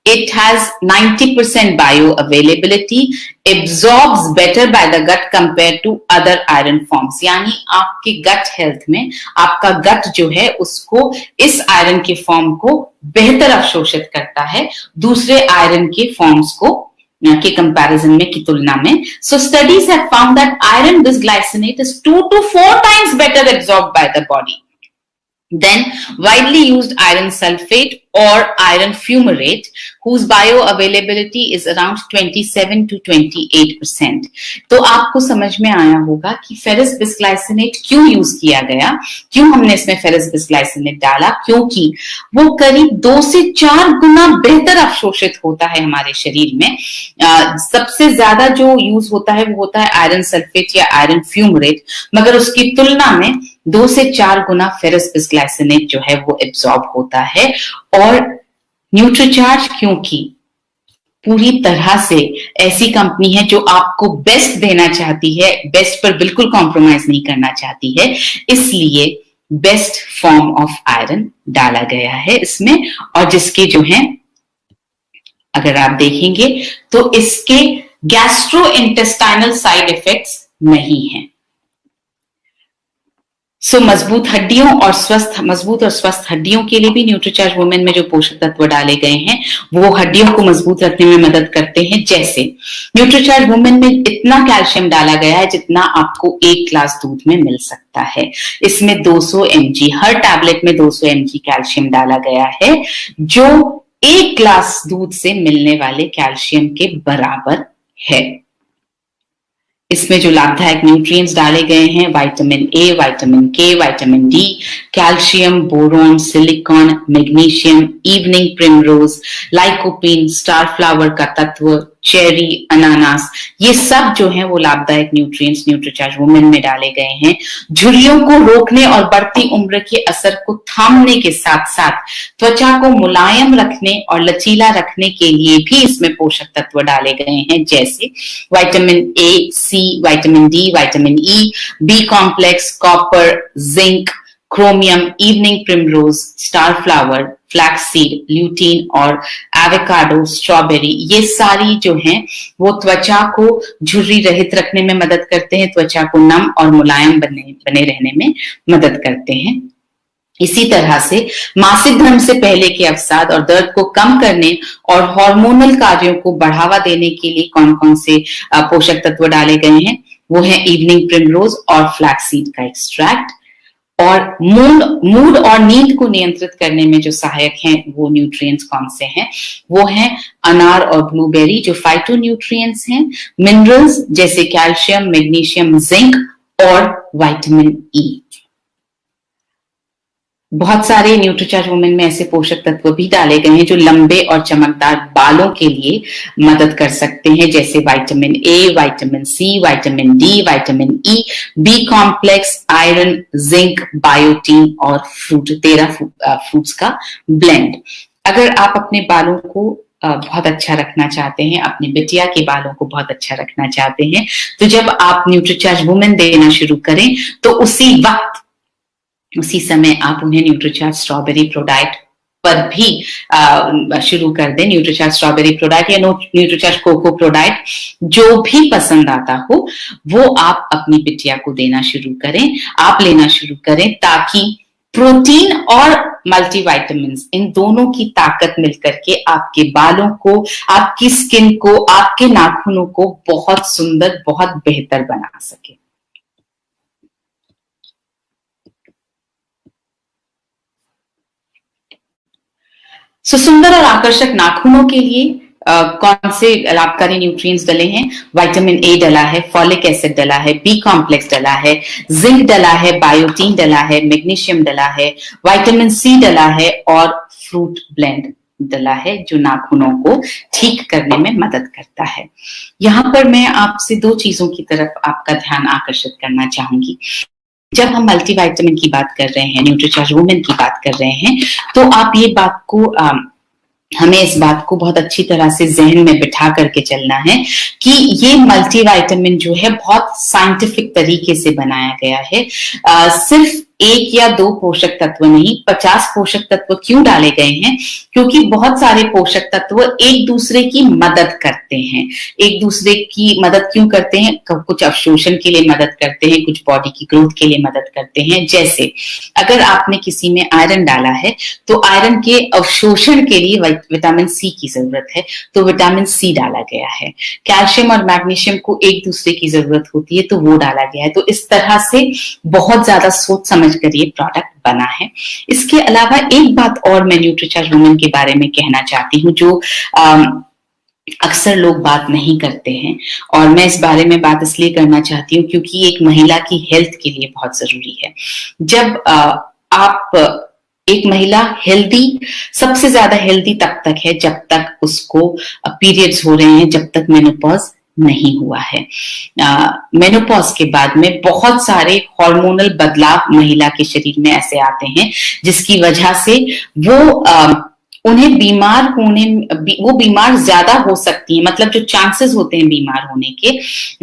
it has 90% bioavailability, absorbs better by the gut compared to other iron forms। यानी आपके गट हेल्थ में आपका गट जो है उसको इस आयरन के फॉर्म को बेहतर अवशोषित करता है दूसरे आयरन के फॉर्म्स को के कंपैरिजन में की तुलना में। So studies have found that iron bisglycinate is 2 to 4 times better absorbed by the body। Then widely used iron sulfate or iron fumarate, whose bioavailability is around 27 to 28%. तो आपको समझ में आया होगा कि फेरस बिस्ग्लाइसिनेट क्यों यूज किया गया, क्यों हमने इसमें फेरस बिस्ग्लाइसिनेट डाला, क्योंकि वो करीब 2 से 4 गुना बेहतर अवशोषित होता है हमारे शरीर में। सबसे ज्यादा जो यूज होता है वो होता है आयरन सल्फेट या आयरन फ्यूमरेट, मगर उसकी तुलना में 2 से 4 गुना फेरस बिस्ग्लाइसिनेट जो है वो एब्सॉर्ब होता है। और न्यूट्रीचार्ज क्योंकि पूरी तरह से ऐसी कंपनी है जो आपको बेस्ट देना चाहती है, बेस्ट पर बिल्कुल कॉम्प्रोमाइज नहीं करना चाहती है, इसलिए बेस्ट फॉर्म ऑफ आयरन डाला गया है इसमें। और जिसके जो है अगर आप देखेंगे तो इसके गैस्ट्रोइंटेस्टाइनल साइड इफेक्ट्स नहीं है। सो मजबूत और स्वस्थ हड्डियों के लिए भी न्यूट्रीचार्ज वुमेन में जो पोषक तत्व डाले गए हैं वो हड्डियों को मजबूत रखने में मदद करते हैं। जैसे न्यूट्रीचार्ज वुमेन में इतना कैल्शियम डाला गया है जितना आपको 1 ग्लास दूध में मिल सकता है। इसमें 200 mg, हर टैबलेट में 200 mg कैल्शियम डाला गया है, जो 1 ग्लास दूध से मिलने वाले कैल्शियम के बराबर है। इसमें जो लाभदायक न्यूट्रिएंट्स डाले गए हैं, विटामिन ए, विटामिन के, vitamin D, calcium, boron, silicon, magnesium, evening primrose, lycopene, star flower का तत्व, चेरी, अनानास, ये सब जो है वो लाभदायक न्यूट्रिएंट्स न्यूट्रीचार्ज वुमेन में डाले गए हैं। झुर्रियों को रोकने और बढ़ती उम्र के असर को थामने के साथ साथ त्वचा को मुलायम रखने और लचीला रखने के लिए भी इसमें पोषक तत्व डाले गए हैं, जैसे vitamin A, C, vitamin D, vitamin E, B complex, copper, zinc, chromium, evening primrose, star flower, flax seed, lutein और एवोकाडो, स्ट्रॉबेरी, ये सारी जो हैं वो त्वचा को झुर्री रहित रखने में मदद करते हैं, त्वचा को नम और मुलायम बने रहने में मदद करते हैं। इसी तरह से मासिक धर्म से पहले के अवसाद और दर्द को कम करने और हार्मोनल कार्यों को बढ़ावा देने के लिए कौन कौन से पोषक तत्व डाले गए हैं, वो है इवनिंग प्रिमरोज और फ्लैक्स सीड का एक्सट्रैक्ट। और मूड और नींद को नियंत्रित करने में जो सहायक हैं वो न्यूट्रिएंट्स कौन से हैं, वो हैं अनार और ब्लूबेरी जो फाइटो न्यूट्रिएंट्स हैं, मिनरल्स जैसे कैल्शियम, मैग्नीशियम, जिंक और विटामिन ई। बहुत सारे न्यूट्रीचार्ज वुमेन में ऐसे पोषक तत्व भी डाले गए हैं जो लंबे और चमकदार बालों के लिए मदद कर सकते हैं, जैसे vitamin A, vitamin C, vitamin D, vitamin E, B complex, iron, zinc, biotin और 13 फ्रूट्स का ब्लेंड। अगर आप अपने बालों को बहुत अच्छा रखना चाहते हैं, अपनी बिटिया के बालों को बहुत अच्छा रखना चाहते हैं, तो जब आप न्यूट्रीचार्ज वुमेन देना शुरू करें तो उसी समय आप उन्हें न्यूट्रीचार्ज स्ट्रॉबेरी प्रोडाइट पर भी शुरू कर दें। न्यूट्रीचार्ज स्ट्रॉबेरी प्रोडाइट या न्यूट्रीचार्ज कोको प्रोडाइट, जो भी पसंद आता हो वो आप अपनी बिटिया को देना शुरू करें, आप लेना शुरू करें, ताकि प्रोटीन और मल्टीविटामिन्स इन दोनों की ताकत मिलकर के आपके बालों को, आपकी स्किन को, आपके नाखूनों को बहुत सुंदर, बहुत बेहतर बना सके। सुंदर और आकर्षक नाखूनों के लिए कौन से लाभकारी न्यूट्रिएंट्स डले हैं? विटामिन ए डला है, फॉलिक एसिड डला है, बी कॉम्प्लेक्स डला है, जिंक डला है, बायोटीन डला है, मैग्नीशियम डला है, विटामिन सी डला है और फ्रूट ब्लेंड डला है जो नाखूनों को ठीक करने में मदद करता है। यहाँ पर मैं आपसे 2 चीजों की तरफ आपका ध्यान आकर्षित करना चाहूंगी। जब हम मल्टीविटामिन की बात कर रहे हैं, न्यूट्रीचार्ज वुमेन की बात कर रहे हैं, तो आप ये बात को हमें इस बात को बहुत अच्छी तरह से जहन में बिठा करके चलना है कि ये मल्टीविटामिन जो है बहुत साइंटिफिक तरीके से बनाया गया है। सिर्फ 1 या 2 पोषक तत्व नहीं, 50 पोषक तत्व क्यों डाले गए हैं? क्योंकि बहुत सारे पोषक तत्व एक दूसरे की मदद करते हैं। एक दूसरे की मदद क्यों करते हैं? कुछ अवशोषण के लिए मदद करते हैं, कुछ बॉडी की ग्रोथ के लिए मदद करते हैं। जैसे अगर आपने किसी में आयरन डाला है तो आयरन के अवशोषण के लिए विटामिन सी की जरूरत है, तो विटामिन सी डाला गया है। कैल्शियम और मैग्नीशियम को एक दूसरे की जरूरत होती है, तो वो डाला गया है। तो इस तरह से बहुत ज्यादा सोच समझ कर ये प्रोडक्ट बना है। इसके अलावा एक बात और मैं न्यूट्रीचार्ज वुमेन के बारे में कहना चाहती हूँ, जो अक्सर लोग बात नहीं करते हैं, और मैं इस बारे में बात इसलिए करना चाहती हूँ क्योंकि एक महिला की हेल्थ के लिए बहुत जरूरी है। जब आप एक महिला हेल्दी, सबसे ज्यादा हेल्दी तब तक है जब तक उसको पीरियड्स हो रहे हैं, जब तक मेनोपॉज नहीं हुआ है। मेनोपॉज के बाद में बहुत सारे हार्मोनल बदलाव महिला के शरीर में ऐसे आते हैं जिसकी वजह से उन्हें बीमार होने, वो बीमार ज्यादा हो सकती है, मतलब जो चांसेस होते हैं बीमार होने के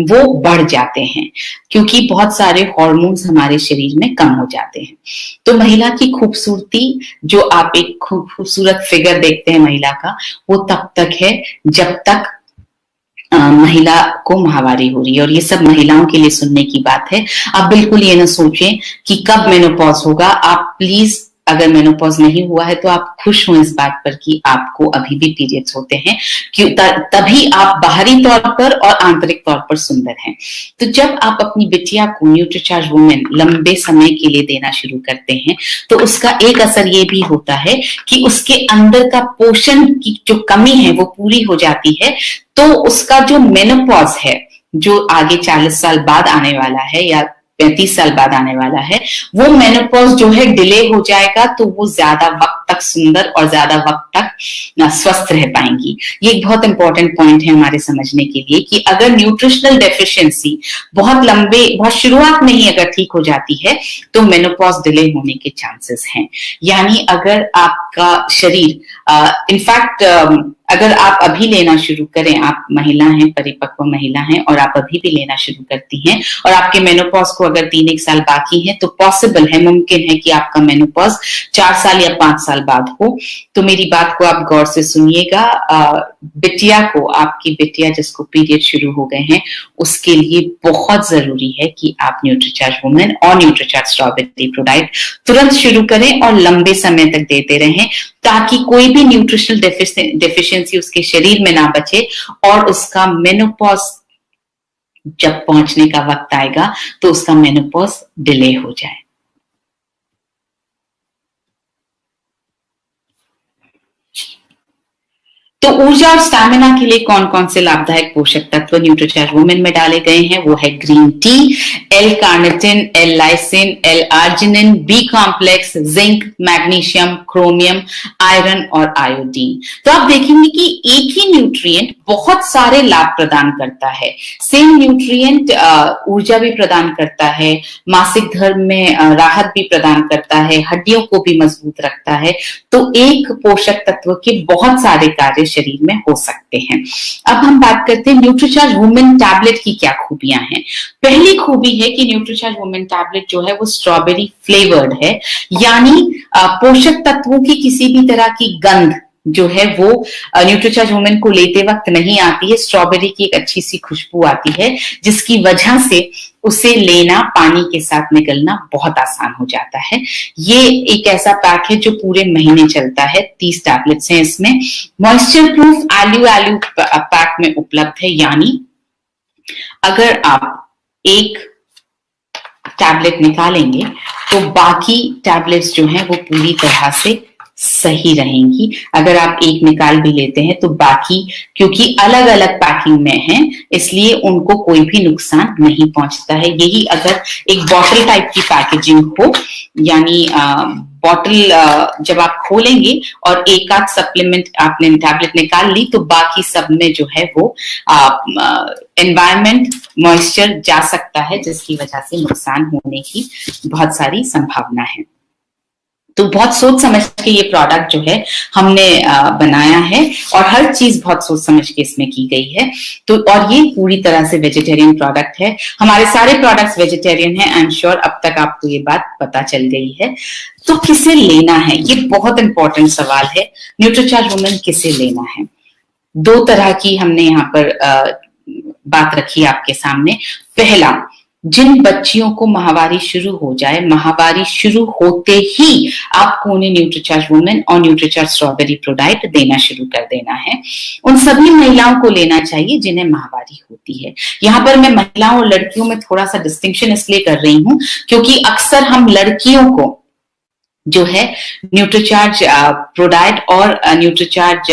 वो बढ़ जाते हैं, क्योंकि बहुत सारे हार्मोन्स हमारे शरीर में कम हो जाते हैं। तो महिला की खूबसूरती, जो आप एक खूबसूरत फिगर देखते हैं महिला का, वो तब तक है जब तक महिला को माहवारी हो रही है। और ये सब महिलाओं के लिए सुनने की बात है। आप बिल्कुल ये ना सोचें कि कब मेनोपॉज होगा। आप प्लीज, अगर मेनोपॉज नहीं हुआ है तो आप खुश हो इस बात पर कि आपको अभी भी पीरियड्स होते हैं, क्यों तभी आप बाहरी तौर पर और आंतरिक तौर पर सुंदर हैं। तो जब आप अपनी बिटिया को न्यूट्रीचार्ज वुमेन लंबे समय के लिए देना शुरू करते हैं, तो उसका एक असर ये भी होता है कि उसके अंदर का पोषण की जो कमी है वो पूरी हो जाती है। तो उसका जो मेनोपॉज है, जो आगे 40 साल बाद आने वाला है या 35 साल बाद आने वाला है, वो मेनोपॉज जो है डिले हो जाएगा, तो वो ज्यादा वक्त तक सुंदर और ज्यादा वक्त तक स्वस्थ रह पाएंगी। ये एक बहुत इंपॉर्टेंट पॉइंट है हमारे समझने के लिए कि अगर न्यूट्रिशनल डेफिशिएंसी बहुत शुरुआत में ही अगर ठीक हो जाती है तो मेनोपॉज डिले होने के चांसेस हैं। यानी अगर आपका शरीर इनफैक्ट अगर आप अभी लेना शुरू करें, आप महिला हैं, परिपक्व महिला हैं और आप अभी भी लेना शुरू करती हैं और आपके मेनोपॉज को अगर 3-1 साल बाकी है, तो पॉसिबल है, मुमकिन है कि आपका मेनोपॉज 4 साल या 5 साल बाद हो। तो मेरी बात को आप गौर से सुनिएगा। बिटिया को, आपकी बिटिया जिसको पीरियड शुरू हो गए हैं, उसके लिए बहुत जरूरी है कि आप न्यूट्रीचार्ज वुमेन और न्यूट्रीचार्ज स्ट्रॉबेरी प्रोडक्ट तुरंत शुरू करें और लंबे समय तक देते रहें, ताकि कोई भी न्यूट्रिशनल डेफिशिएंसी उसके शरीर में ना बचे और उसका मेनोपॉज जब पहुंचने का वक्त आएगा तो उसका मेनोपॉज डिले हो जाए। तो ऊर्जा और स्टैमिना के लिए कौन कौन से लाभदायक पोषक तत्व न्यूट्रीचार्ज वुमेन में डाले गए हैं? वो है green tea, L carnitine, L lysine, L arginine, B complex, zinc, magnesium, chromium, iron और आयोडीन। तो आप देखेंगे कि एक ही न्यूट्रिएंट बहुत सारे लाभ प्रदान करता है। सेम न्यूट्रिएंट ऊर्जा भी प्रदान करता है, मासिक धर्म में राहत भी प्रदान करता है, हड्डियों को भी मजबूत रखता है। तो एक पोषक तत्व के बहुत सारे कार्य शरीर में हो सकते हैं। अब हम बात करते हैं न्यूट्रीचार्ज वुमेन टैबलेट की क्या खूबियां हैं। पहली खूबी है कि न्यूट्रीचार्ज वुमेन टैबलेट जो है वो स्ट्रॉबेरी फ्लेवर्ड है, यानी पोषक तत्वों की किसी भी तरह की गंध जो है वो न्यूट्रीचार्ज वुमेन को लेते वक्त नहीं आती है। स्ट्रॉबेरी की एक अच्छी सी खुशबू आती है, जिसकी वजह से उसे लेना, पानी के साथ निकलना बहुत आसान हो जाता है। ये एक ऐसा पैक है जो पूरे महीने चलता है। 30 टैबलेट्स हैं इसमें। मॉइस्चर प्रूफ एल्यू पैक में उपलब्ध है, यानी अगर आप एक टैबलेट निकालेंगे तो बाकी टैबलेट्स जो हैं वो पूरी तरह से सही रहेंगी। अगर आप एक निकाल भी लेते हैं तो बाकी, क्योंकि अलग अलग पैकिंग में हैं, इसलिए उनको कोई भी नुकसान नहीं पहुंचता है। यही अगर एक बॉटल टाइप की पैकेजिंग हो, यानी बॉटल जब आप खोलेंगे और एक आध सप्लीमेंट आपने टैबलेट निकाल ली तो बाकी सब में जो है वो एनवायरमेंट, मॉइस्चर जा सकता है, जिसकी वजह से नुकसान होने की बहुत सारी संभावना है। तो बहुत सोच समझ के ये प्रोडक्ट जो है हमने बनाया है और हर चीज बहुत सोच समझ के इसमें की गई है। तो और ये पूरी तरह से वेजिटेरियन प्रोडक्ट है। हमारे सारे प्रोडक्ट्स वेजिटेरियन हैं। आई एम श्योर अब तक आपको ये बात पता चल गई है। तो किसे लेना है, ये बहुत इंपॉर्टेंट सवाल है। न्यूट्रीचार्ज वुमेन किसे लेना है? 2 तरह की हमने यहाँ पर बात रखी आपके सामने। पहला, जिन बच्चियों को माहवारी शुरू हो जाए, माहवारी शुरू होते ही आपको उन्हें न्यूट्रीचार्ज वुमेन और न्यूट्रीचार्ज स्ट्रॉबेरी प्रोडाइट देना शुरू कर देना है। उन सभी महिलाओं को लेना चाहिए जिन्हें माहवारी होती है। यहाँ पर मैं महिलाओं और लड़कियों में थोड़ा सा डिस्टिंक्शन इसलिए कर रही हूँ क्योंकि अक्सर हम लड़कियों को जो है न्यूट्रीचार्ज प्रोडाइट और Nutricharge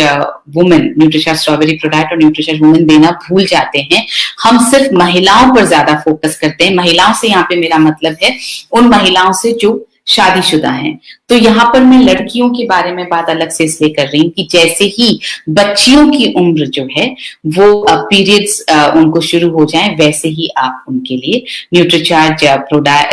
women, Nutricharge strawberry ProDiet और न्यूट्रीचार्ज वुमेन देना भूल जाते हैं। हम सिर्फ महिलाओं पर ज्यादा फोकस करते हैं। महिलाओं से यहाँ पे मेरा मतलब है उन महिलाओं से जो शादीशुदा हैं। तो यहाँ पर मैं लड़कियों के बारे में बात अलग से इसलिए कर रही हूँ कि जैसे ही बच्चियों की उम्र जो है वो पीरियड्स उनको शुरू हो जाए, वैसे ही आप उनके लिए न्यूट्रीचार्ज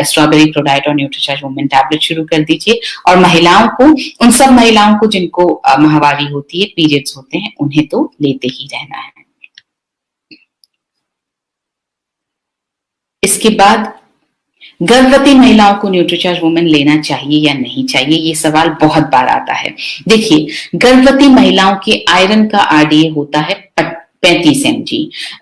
स्ट्रॉबेरी प्रोडाइट और न्यूट्रीचार्ज वुमेन टैबलेट शुरू कर दीजिए। और महिलाओं को, उन सब महिलाओं को जिनको माहवारी होती है, पीरियड्स होते हैं, उन्हें तो लेते ही रहना है। इसके बाद गर्भवती महिलाओं को न्यूट्रीचार्ज वुमेन लेना चाहिए या नहीं चाहिए, ये सवाल बहुत बार आता है। देखिए, गर्भवती महिलाओं के आयरन का आरडीए होता है 35 mg।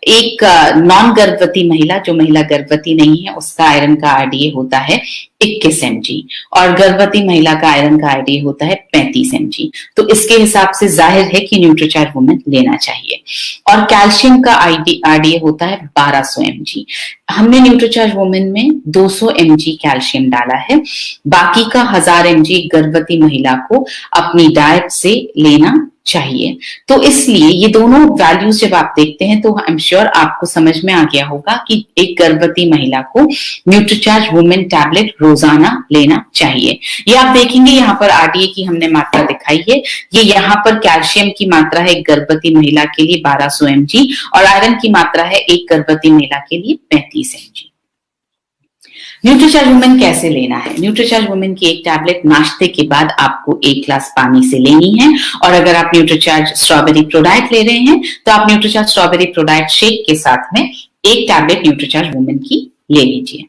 एक नॉन गर्भवती महिला, जो महिला गर्भवती नहीं है, उसका आयरन का आरडीए होता है 21 mg और गर्भवती महिला का आयरन का आरडीए होता है 35 mg। तो इसके हिसाब से जाहिर है कि न्यूट्रीचार्ज वुमेन लेना चाहिए। और कैल्शियम का आरडीए होता है 1200 mg। हमने न्यूट्रीचार्ज वुमेन में 200 mg कैल्शियम डाला है, बाकी का 1000 mg गर्भवती महिला को अपनी डाइट से लेना चाहिए। तो इसलिए ये दोनों वैल्यूज जब आप देखते हैं तो आई एम श्योर आपको समझ में आ गया होगा कि एक गर्भवती महिला को न्यूट्रीचार्ज वुमेन टैबलेट रोजाना लेना चाहिए। ये आप देखेंगे यहाँ पर आरडीए की हमने मात्रा दिखाई है। ये यहाँ पर कैल्शियम की मात्रा है एक गर्भवती महिला के लिए 1200 mg और आयरन की मात्रा है एक गर्भवती महिला के लिए 35 mg। न्यूट्रीचार्ज वुमेन कैसे लेना है? न्यूट्रीचार्ज वुमेन की एक टैबलेट नाश्ते के बाद आपको 1 ग्लास पानी से लेनी है। और अगर आप न्यूट्रीचार्ज स्ट्रॉबेरी प्रोडाइट ले रहे हैं तो आप न्यूट्रीचार्ज स्ट्रॉबेरी प्रोडाइट शेक के साथ में एक टैबलेट न्यूट्रीचार्ज वुमेन की ले लीजिए।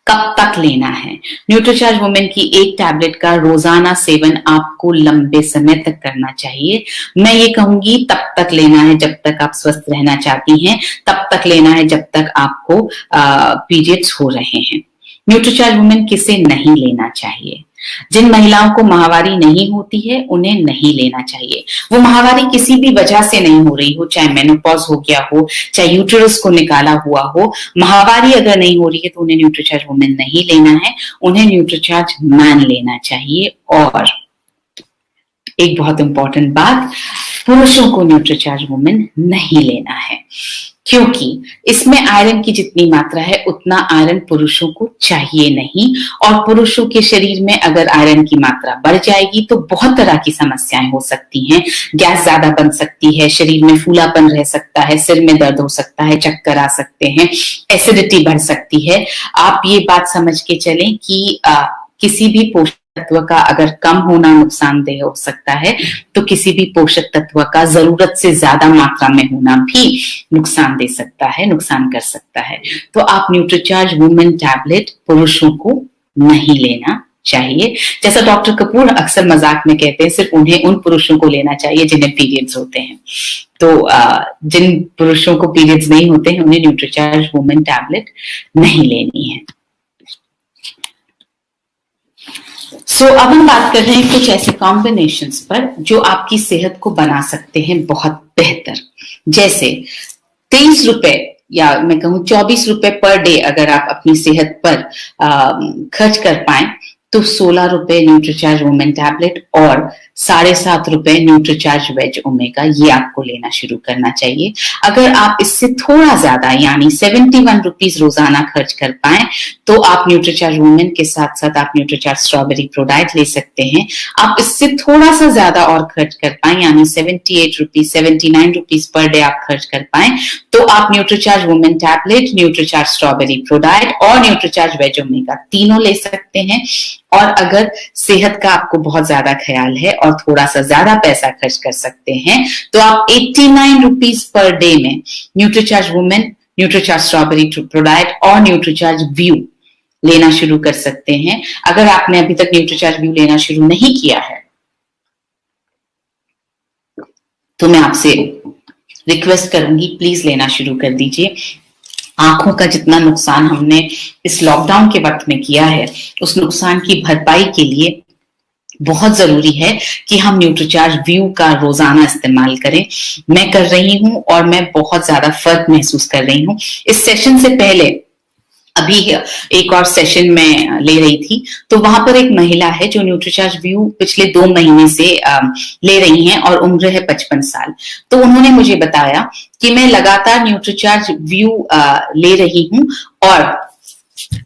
कब तक लेना है? न्यूट्रीचार्ज वुमेन की एक टैबलेट का रोजाना सेवन आपको लंबे समय तक करना चाहिए। मैं ये कहूंगी तब तक लेना है जब तक आप स्वस्थ रहना चाहती हैं, तब तक लेना है जब तक आपको पीरियड्स हो रहे हैं। न्यूट्रीचार्ज वुमेन किसे नहीं लेना चाहिए? जिन महिलाओं को माहवारी नहीं होती है उन्हें नहीं लेना चाहिए। वो माहवारी किसी भी वजह से नहीं हो रही हो, चाहे मेनोपॉज हो गया हो, चाहे यूटेरस को निकाला हुआ हो, माहवारी अगर नहीं हो रही है तो उन्हें न्यूट्रीचार्ज वुमेन नहीं लेना है, उन्हें न्यूट्रीचार्ज मैन लेना चाहिए। और एक बहुत इंपॉर्टेंट बात, पुरुषों को न्यूट्रीचार्ज वुमेन नहीं लेना है क्योंकि इसमें आयरन की जितनी मात्रा है उतना आयरन पुरुषों को चाहिए नहीं। और पुरुषों के शरीर में अगर आयरन की मात्रा बढ़ जाएगी तो बहुत तरह की समस्याएं हो सकती हैं। गैस ज्यादा बन सकती है, शरीर में फूलापन रह सकता है, सिर में दर्द हो सकता है, चक्कर आ सकते हैं, एसिडिटी बढ़ सकती है। आप ये बात समझ के चलें कि किसी भी पोषक तत्व का अगर कम होना नुकसानदेह हो सकता है तो किसी भी पोषक तत्व का जरूरत से ज्यादा मात्रा में होना भी नुकसान दे सकता है, नुकसान कर सकता है। तो आप न्यूट्रीचार्ज वुमेन टैबलेट पुरुषों को नहीं लेना चाहिए। जैसा डॉक्टर कपूर अक्सर मजाक में कहते हैं, सिर्फ उन्हें उन पुरुषों को लेना चाहिए जिन्हें पीरियड्स होते हैं। तो जिन पुरुषों को पीरियड्स नहीं होते हैं उन्हें न्यूट्रीचार्ज वुमेन टैबलेट नहीं लेनी है। अब हम बात कर रहे हैं कुछ ऐसे कॉम्बिनेशंस पर जो आपकी सेहत को बना सकते हैं बहुत बेहतर। जैसे 23 रुपए या मैं कहूं 24 रुपए पर डे अगर आप अपनी सेहत पर खर्च कर पाए तो 16 रुपए न्यूट्रीचार्ज वुमेन टैबलेट और 7.5 रुपए न्यूट्रीचार्ज वेज ओमेगा, ये आपको लेना शुरू करना चाहिए। अगर आप इससे थोड़ा ज्यादा यानी 71 रुपीज रोजाना खर्च कर पाए तो आप न्यूट्रीचार्ज वुमेन के साथ साथ आप न्यूट्रीचार्ज स्ट्रॉबेरी प्रोडाइट ले सकते हैं। आप इससे थोड़ा सा ज्यादा और खर्च कर पाए यानी 78 रुपीज 79 रुपीज पर डे आप खर्च कर पाए तो आप Nutricharge women tablet, Nutricharge strawberry ProDiet और न्यूट्रीचार्ज वेज ओमेगा तीनों ले सकते हैं। और अगर सेहत का आपको बहुत ज्यादा ख्याल है और थोड़ा सा ज्यादा पैसा खर्च कर सकते हैं तो आप 89 रुपीज पर डे में Nutricharge women, Nutricharge strawberry ProDiet और न्यूट्रीचार्ज व्यू लेना शुरू कर सकते हैं। अगर आपने अभी तक न्यूट्रीचार्ज व्यू लेना शुरू नहीं किया है तो मैं आपसे रिक्वेस्ट करूंगी प्लीज लेना शुरू कर दीजिए। आंखों का जितना नुकसान हमने इस लॉकडाउन के वक्त में किया है, उस नुकसान की भरपाई के लिए बहुत जरूरी है कि हम न्यूट्रीचार्ज व्यू का रोजाना इस्तेमाल करें। मैं कर रही हूं और मैं बहुत ज्यादा फर्क महसूस कर रही हूं। इस सेशन से पहले अभी एक और सेशन में ले रही थी, तो वहां पर एक महिला है जो न्यूट्रीचार्ज व्यू पिछले 2 महीने से ले रही हैं और उम्र है 55 साल। तो उन्होंने मुझे बताया कि मैं लगातार न्यूट्रीचार्ज व्यू ले रही हूं और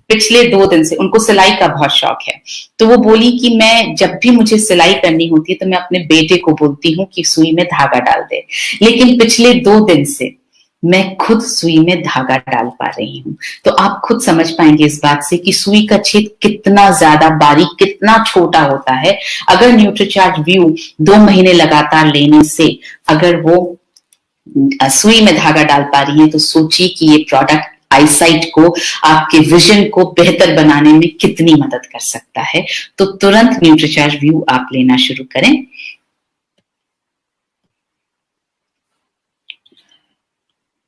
पिछले 2 दिन से उनको सिलाई का बहुत शौक है। तो वो बोली कि मैं जब भी मुझे सिलाई करनी होती है तो मैं अपने बेटे को बोलती हूँ कि सुई में धागा डाल दे, लेकिन पिछले 2 दिन से मैं खुद सुई में धागा डाल पा रही हूँ। तो आप खुद समझ पाएंगे इस बात से कि सुई का छेद कितना ज्यादा बारीक, कितना छोटा होता है। अगर न्यूट्रीचार्ज व्यू 2 महीने लगातार लेने से अगर वो सुई में धागा डाल पा रही है, तो सोचिए कि ये प्रोडक्ट आईसाइट को, आपके विजन को बेहतर बनाने में कितनी मदद कर सकता है। तो तुरंत न्यूट्रीचार्ज व्यू आप लेना शुरू करें।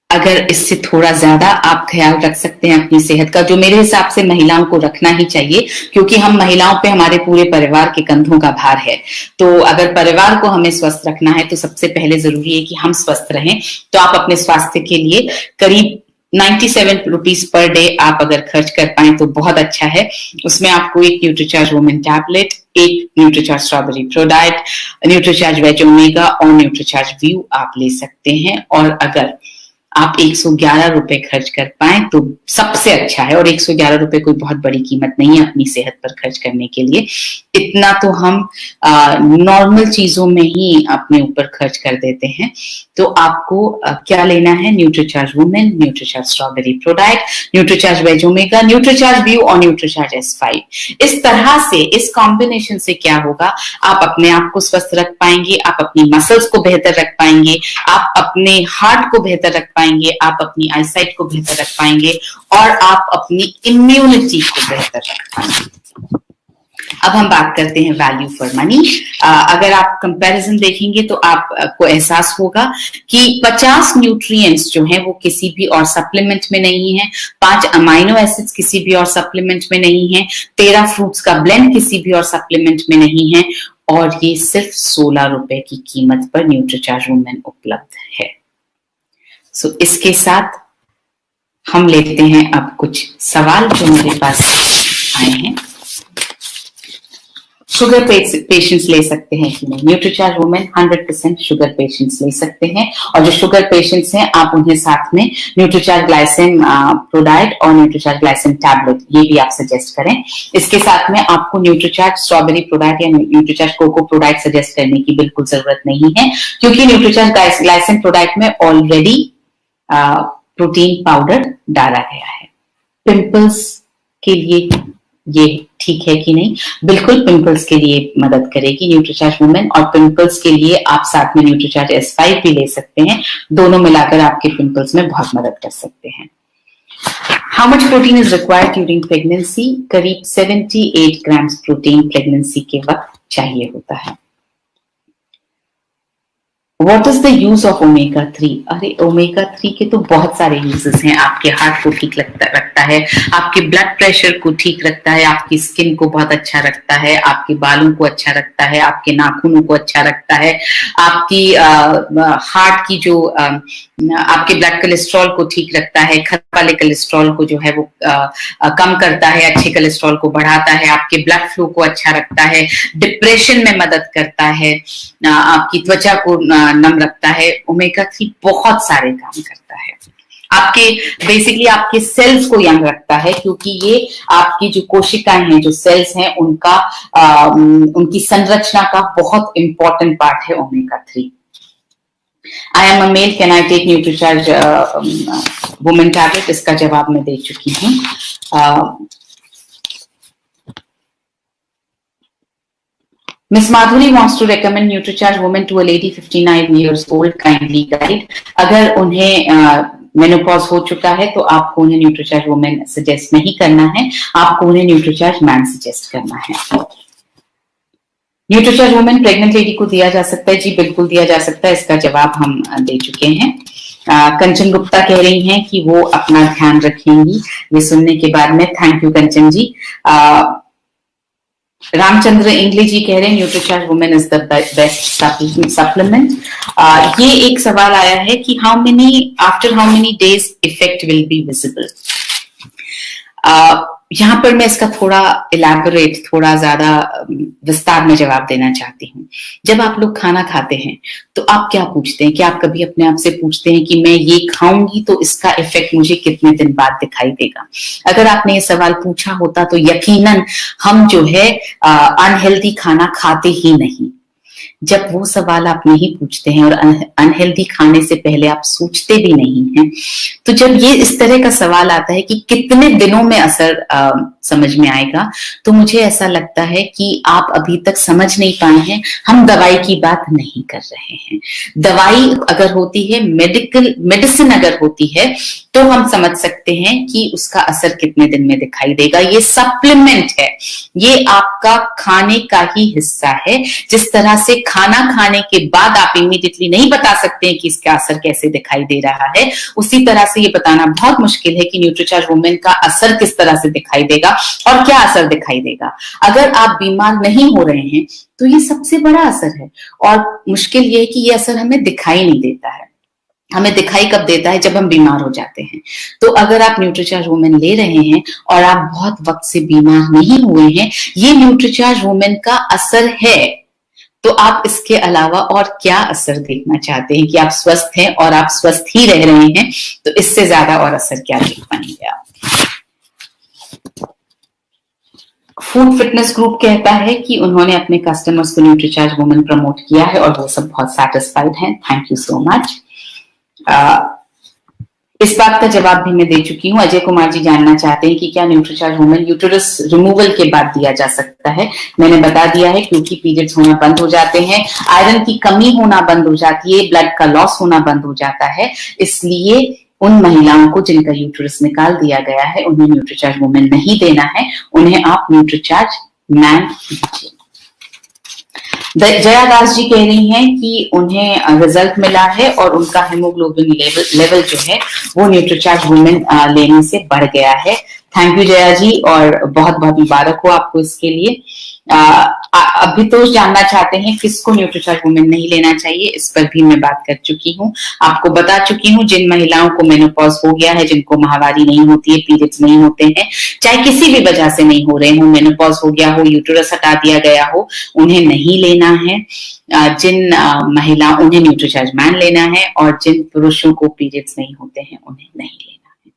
अगर इससे थोड़ा ज्यादा आप ख्याल रख सकते हैं अपनी सेहत का, जो मेरे हिसाब से महिलाओं को रखना ही चाहिए, क्योंकि हम महिलाओं पे हमारे पूरे परिवार के कंधों का भार है। तो अगर परिवार को हमें स्वस्थ रखना है तो सबसे पहले जरूरी है कि हम स्वस्थ रहें। तो आप अपने स्वास्थ्य के लिए करीब 97 रुपीज पर डे आप अगर खर्च कर पाए तो बहुत अच्छा है। उसमें आपको एक न्यूट्रीचार्ज वुमेन टैबलेट, एक Nutricharge strawberry pro diet, Nutricharge veg omega और न्यूट्रीचार्ज व्यू आप ले सकते हैं। और अगर आप 111 रुपए खर्च कर पाए तो सबसे अच्छा है, और 111 रुपए कोई बहुत बड़ी कीमत नहीं है अपनी सेहत पर खर्च करने के लिए। इतना तो हम नॉर्मल चीजों में ही अपने ऊपर खर्च कर देते हैं। तो आपको क्या लेना है? Nutricharge women, Nutricharge strawberry pro diet, Nutricharge veg omega, Nutricharge view और न्यूट्रीचार्ज S5। इस तरह से, इस कॉम्बिनेशन से क्या होगा, आप अपने आप को स्वस्थ रख पाएंगे, आप अपनी मसल्स को बेहतर रख पाएंगे, आप अपने हार्ट को बेहतर रख पाएंगे, आप अपनी आईसाइट को बेहतर रख पाएंगे और आप अपनी इम्यूनिटी को बेहतर रख पाएंगे। अब हम बात करते हैं वैल्यू फॉर मनी। अगर आप कंपैरिजन देखेंगे तो आपको एहसास होगा कि 50 न्यूट्रिएंट्स जो हैं वो किसी भी और सप्लीमेंट में नहीं है, 5 अमाइनो एसिड्स किसी भी और सप्लीमेंट में नहीं है, 13 फ्रूट्स का ब्लेंड किसी भी और सप्लीमेंट में नहीं है, और ये सिर्फ 16 रुपए की कीमत पर न्यूट्रीचार्ज वुमेन उपलब्ध है। सो इसके साथ हम लेते हैं अब कुछ सवाल जो मेरे पास आए हैं। शुगर पेशेंट्स ले सकते हैं कि नहीं? न्यूट्रीचार्ज वुमेन 100% शुगर पेशेंट्स ले सकते हैं, और जो शुगर पेशेंट्स हैं आप उन्हें साथ में न्यूट्रीचार्ज ग्लाइसिन प्रो डाइट और न्यूट्रीचार्ज ग्लाइसिन टैबलेट ये भी आप सजेस्ट करें। इसके साथ में आपको न्यूट्रीचार्ज स्ट्रॉबेरी प्रो डाइट या Nutricharge cocoa pro diet suggest करने की बिल्कुल जरूरत नहीं है, क्योंकि न्यूट्रीचार्ज ग्लाइसिन प्रो डाइट में ऑलरेडी प्रोटीन पाउडर डाला गया है। पिंपल्स के लिए ये ठीक है कि नहीं? बिल्कुल पिंपल्स के लिए मदद करेगी न्यूट्रीचार्ज वुमेन, और पिंपल्स के लिए आप साथ में न्यूट्रीचार्ज S5 भी ले सकते हैं। दोनों मिलाकर आपके पिंपल्स में बहुत मदद कर सकते हैं। How much protein is required during pregnancy? करीब 78 ग्राम्स प्रोटीन प्रेगनेंसी के वक्त चाहिए होता है। What is the use of omega 3? अरे ओमेगा 3 के तो बहुत सारे यूजेस हैं। आपके हार्ट को ठीक रखता है, आपके ब्लड प्रेशर को ठीक रखता है, आपकी स्किन को बहुत अच्छा रखता है, आपके बालों को अच्छा रखता है, आपके नाखूनों को अच्छा रखता है, आपकी हार्ट की जो आपके ब्लड कोलेस्ट्रॉल को ठीक रखता है, खराब वाले कोलेस्ट्रॉल को जो है वो कम करता है, अच्छे कोलेस्ट्रॉल को बढ़ाता है, आपके ब्लड फ्लो को अच्छा रखता है, डिप्रेशन में मदद करता है, आपकी त्वचा को नम रखता है। ओमेगा 3 बहुत सारे काम करता है। आपके बेसिकली आपके सेल्स को यंग रखता है, क्योंकि ये आपकी जो कोशिकाएं हैं, जो सेल्स हैं, उनकी संरचना का बहुत इंपॉर्टेंट पार्ट है omega 3। I am a male, can I take Nutricharge women tablet? इसका जवाब मैं दे चुकी हूँ। Miss Madhuri wants to recommend NutriCharge Women to a lady 59 years old. Kindly guide. अगर उन्हें मेनोपॉज हो चुका है तो आपको उन्हें न्यूट्रीचार्ज वुमेन सजेस्ट नहीं करना है, आपको उन्हें न्यूट्रीचार्ज मैन सजेस्ट करना है। न्यूट्रीचार्ज वुमेन प्रेग्नेंट लेडी को दिया जा सकता है? जी बिल्कुल दिया जा सकता है। इसका जवाब हम दे चुके हैं। कंचन गुप्ता कह रही हैं कि वो अपना ध्यान रखेंगी ये सुनने के बाद में। थैंक यू कंचन जी। रामचंद्र इंगले जी कह रहे हैं Nutricharge women is the best supplement. ये एक सवाल आया है कि after how many days effect will be visible. यहाँ पर मैं इसका थोड़ा इलैबोरेट, थोड़ा ज्यादा विस्तार में जवाब देना चाहती हूँ। जब आप लोग खाना खाते हैं तो आप क्या पूछते हैं? क्या आप कभी अपने आप से पूछते हैं कि मैं ये खाऊंगी तो इसका इफेक्ट मुझे कितने दिन बाद दिखाई देगा? अगर आपने ये सवाल पूछा होता तो यकीनन हम जो है अनहेल्दी खाना खाते ही नहीं। जब वो सवाल आप नहीं पूछते हैं और अनहेल्दी खाने से पहले आप सोचते भी नहीं हैं, तो जब ये इस तरह का सवाल आता है कि कितने दिनों में असर समझ में आएगा, तो मुझे ऐसा लगता है कि आप अभी तक समझ नहीं पाए हैं। हम दवाई की बात नहीं कर रहे हैं। दवाई अगर होती है, मेडिसिन अगर होती है, तो हम समझ सकते हैं कि उसका असर कितने दिन में दिखाई देगा। ये सप्लीमेंट है, ये आपका खाने का ही हिस्सा है। जिस तरह से खाना खाने के बाद आप इमीडिएटली नहीं बता सकते हैं कि इसका असर कैसे दिखाई दे रहा है, उसी तरह से ये बताना बहुत मुश्किल है कि न्यूट्रीचार्ज वुमेन का असर किस तरह से दिखाई देगा और क्या असर दिखाई देगा। अगर आप बीमार नहीं हो रहे हैं तो ये सबसे बड़ा असर है, और मुश्किल ये है कि ये असर हमें दिखाई नहीं देता है। हमें दिखाई कब देता है? जब हम बीमार हो जाते हैं। तो अगर आप न्यूट्रीचार्ज वुमेन ले रहे हैं और आप बहुत वक्त से बीमार नहीं हुए हैं, ये न्यूट्रीचार्ज वुमेन का असर है, तो आप इसके अलावा और क्या असर देखना चाहते हैं? कि आप स्वस्थ हैं और आप स्वस्थ ही रह रहे हैं, तो इससे ज्यादा और असर क्या देख पाएंगे आप? फूड फिटनेस ग्रुप कहता है कि उन्होंने अपने कस्टमर्स को न्यूट्रीचार्ज वुमेन प्रमोट किया है और वो सब बहुत सैटिस्फाइड हैं। Thank you so much. इस बात का जवाब भी मैं दे चुकी हूँ। अजय कुमार जी जानना चाहते हैं कि क्या न्यूट्रीचार्ज वुमेन यूटेरस रिमूवल के बाद दिया जा सकता है? मैंने बता दिया है, क्योंकि पीरियड्स होना बंद हो जाते हैं, आयरन की कमी होना बंद हो जाती है, ब्लड का लॉस होना बंद हो जाता है, इसलिए उन महिलाओं को जिनका यूटेरस निकाल दिया गया है उन्हें न्यूट्रीचार्ज वुमेन नहीं देना है, उन्हें आप न्यूट्रीचार्ज मैन दीजिए। जया दास जी कह रही हैं कि उन्हें रिजल्ट मिला है और उनका हेमोग्लोबिन लेवल जो है वो न्यूट्रीचार्ज वुमेन लेने से बढ़ गया है। थैंक यू जया जी, और बहुत बहुत मुबारक हो आपको इसके लिए। अभी तो जानना चाहते हैं किसको न्यूट्रीचार्ज वुमेन नहीं लेना चाहिए, इस पर भी मैं बात कर चुकी हूँ, आपको बता चुकी हूँ। जिन महिलाओं को मेनोपॉज हो गया है, जिनको माहवारी नहीं होती है, पीरियड्स नहीं होते हैं, चाहे किसी भी वजह से नहीं हो रहे हो, मेनोपॉज हो गया हो, यूटेरस हटा दिया गया हो, उन्हें नहीं लेना है। जिन महिला उन्हें न्यूट्रीचार्ज मैन लेना है, और जिन पुरुषों को पीरियड्स नहीं होते हैं उन्हें नहीं लेना है।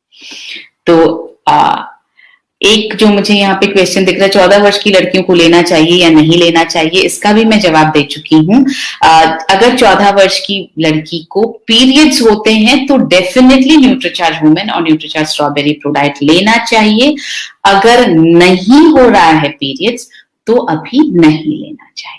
तो एक जो मुझे यहाँ पे क्वेश्चन दिख रहा है, 14 वर्ष की लड़कियों को लेना चाहिए या नहीं लेना चाहिए, इसका भी मैं जवाब दे चुकी हूँ। अगर 14 वर्ष की लड़की को पीरियड्स होते हैं तो डेफिनेटली न्यूट्रीचार्ज वुमेन और न्यूट्रीचार्ज स्ट्रॉबेरी प्रोडाइट लेना चाहिए। अगर नहीं हो रहा है पीरियड्स तो अभी नहीं लेना चाहिए।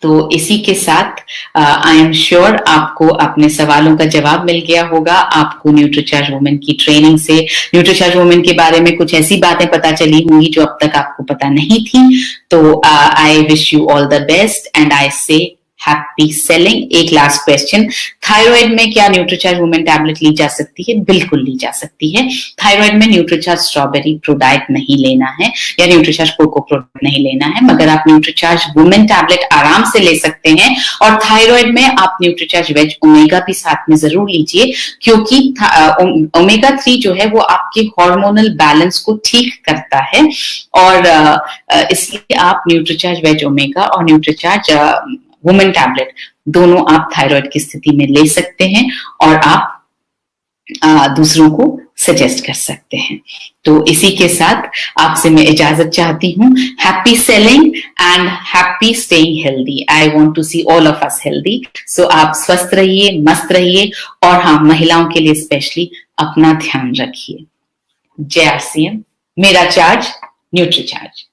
तो इसी के साथ आई एम श्योर आपको अपने सवालों का जवाब मिल गया होगा। आपको न्यूट्रीचार्ज वुमेन की ट्रेनिंग से न्यूट्रीचार्ज वुमेन के बारे में कुछ ऐसी बातें पता चली होंगी जो अब तक आपको पता नहीं थी। तो I wish you all the best and I से हैप्पी सेलिंग। एक लास्ट क्वेश्चन, थायराइड में क्या न्यूट्रीचार्ज वुमेन टैबलेट ली जा सकती है? बिल्कुल ली जा सकती है। थायराइड में न्यूट्रीचार्ज स्ट्रॉबेरी प्रोडाइट नहीं लेना है या न्यूट्रीचार्ज कोको प्रोडाइट नहीं लेना है, मगर आप न्यूट्रीचार्ज वुमेन टैबलेट आराम से ले सकते हैं। और थायराइड में आप न्यूट्रीचार्ज वेज ओमेगा भी साथ में जरूर लीजिए, क्योंकि ओमेगा 3 जो है वो आपके हार्मोनल बैलेंस को ठीक करता है, और इसलिए आप न्यूट्रीचार्ज वेज ओमेगा और न्यूट्रीचार्ज वुमेन टैबलेट दोनों आप थायराइड की स्थिति में ले सकते हैं, और आप दूसरों को सजेस्ट कर सकते हैं। तो इसी के साथ आपसे मैं इजाजत चाहती हूँ। Happy selling and happy staying healthy. I want to see all of us healthy. So आप स्वस्थ रहिए, मस्त रहिए, और हाँ, महिलाओं के लिए स्पेशली अपना ध्यान रखिए। जय RCM, मेरा चार्ज न्यूट्रीचार्ज।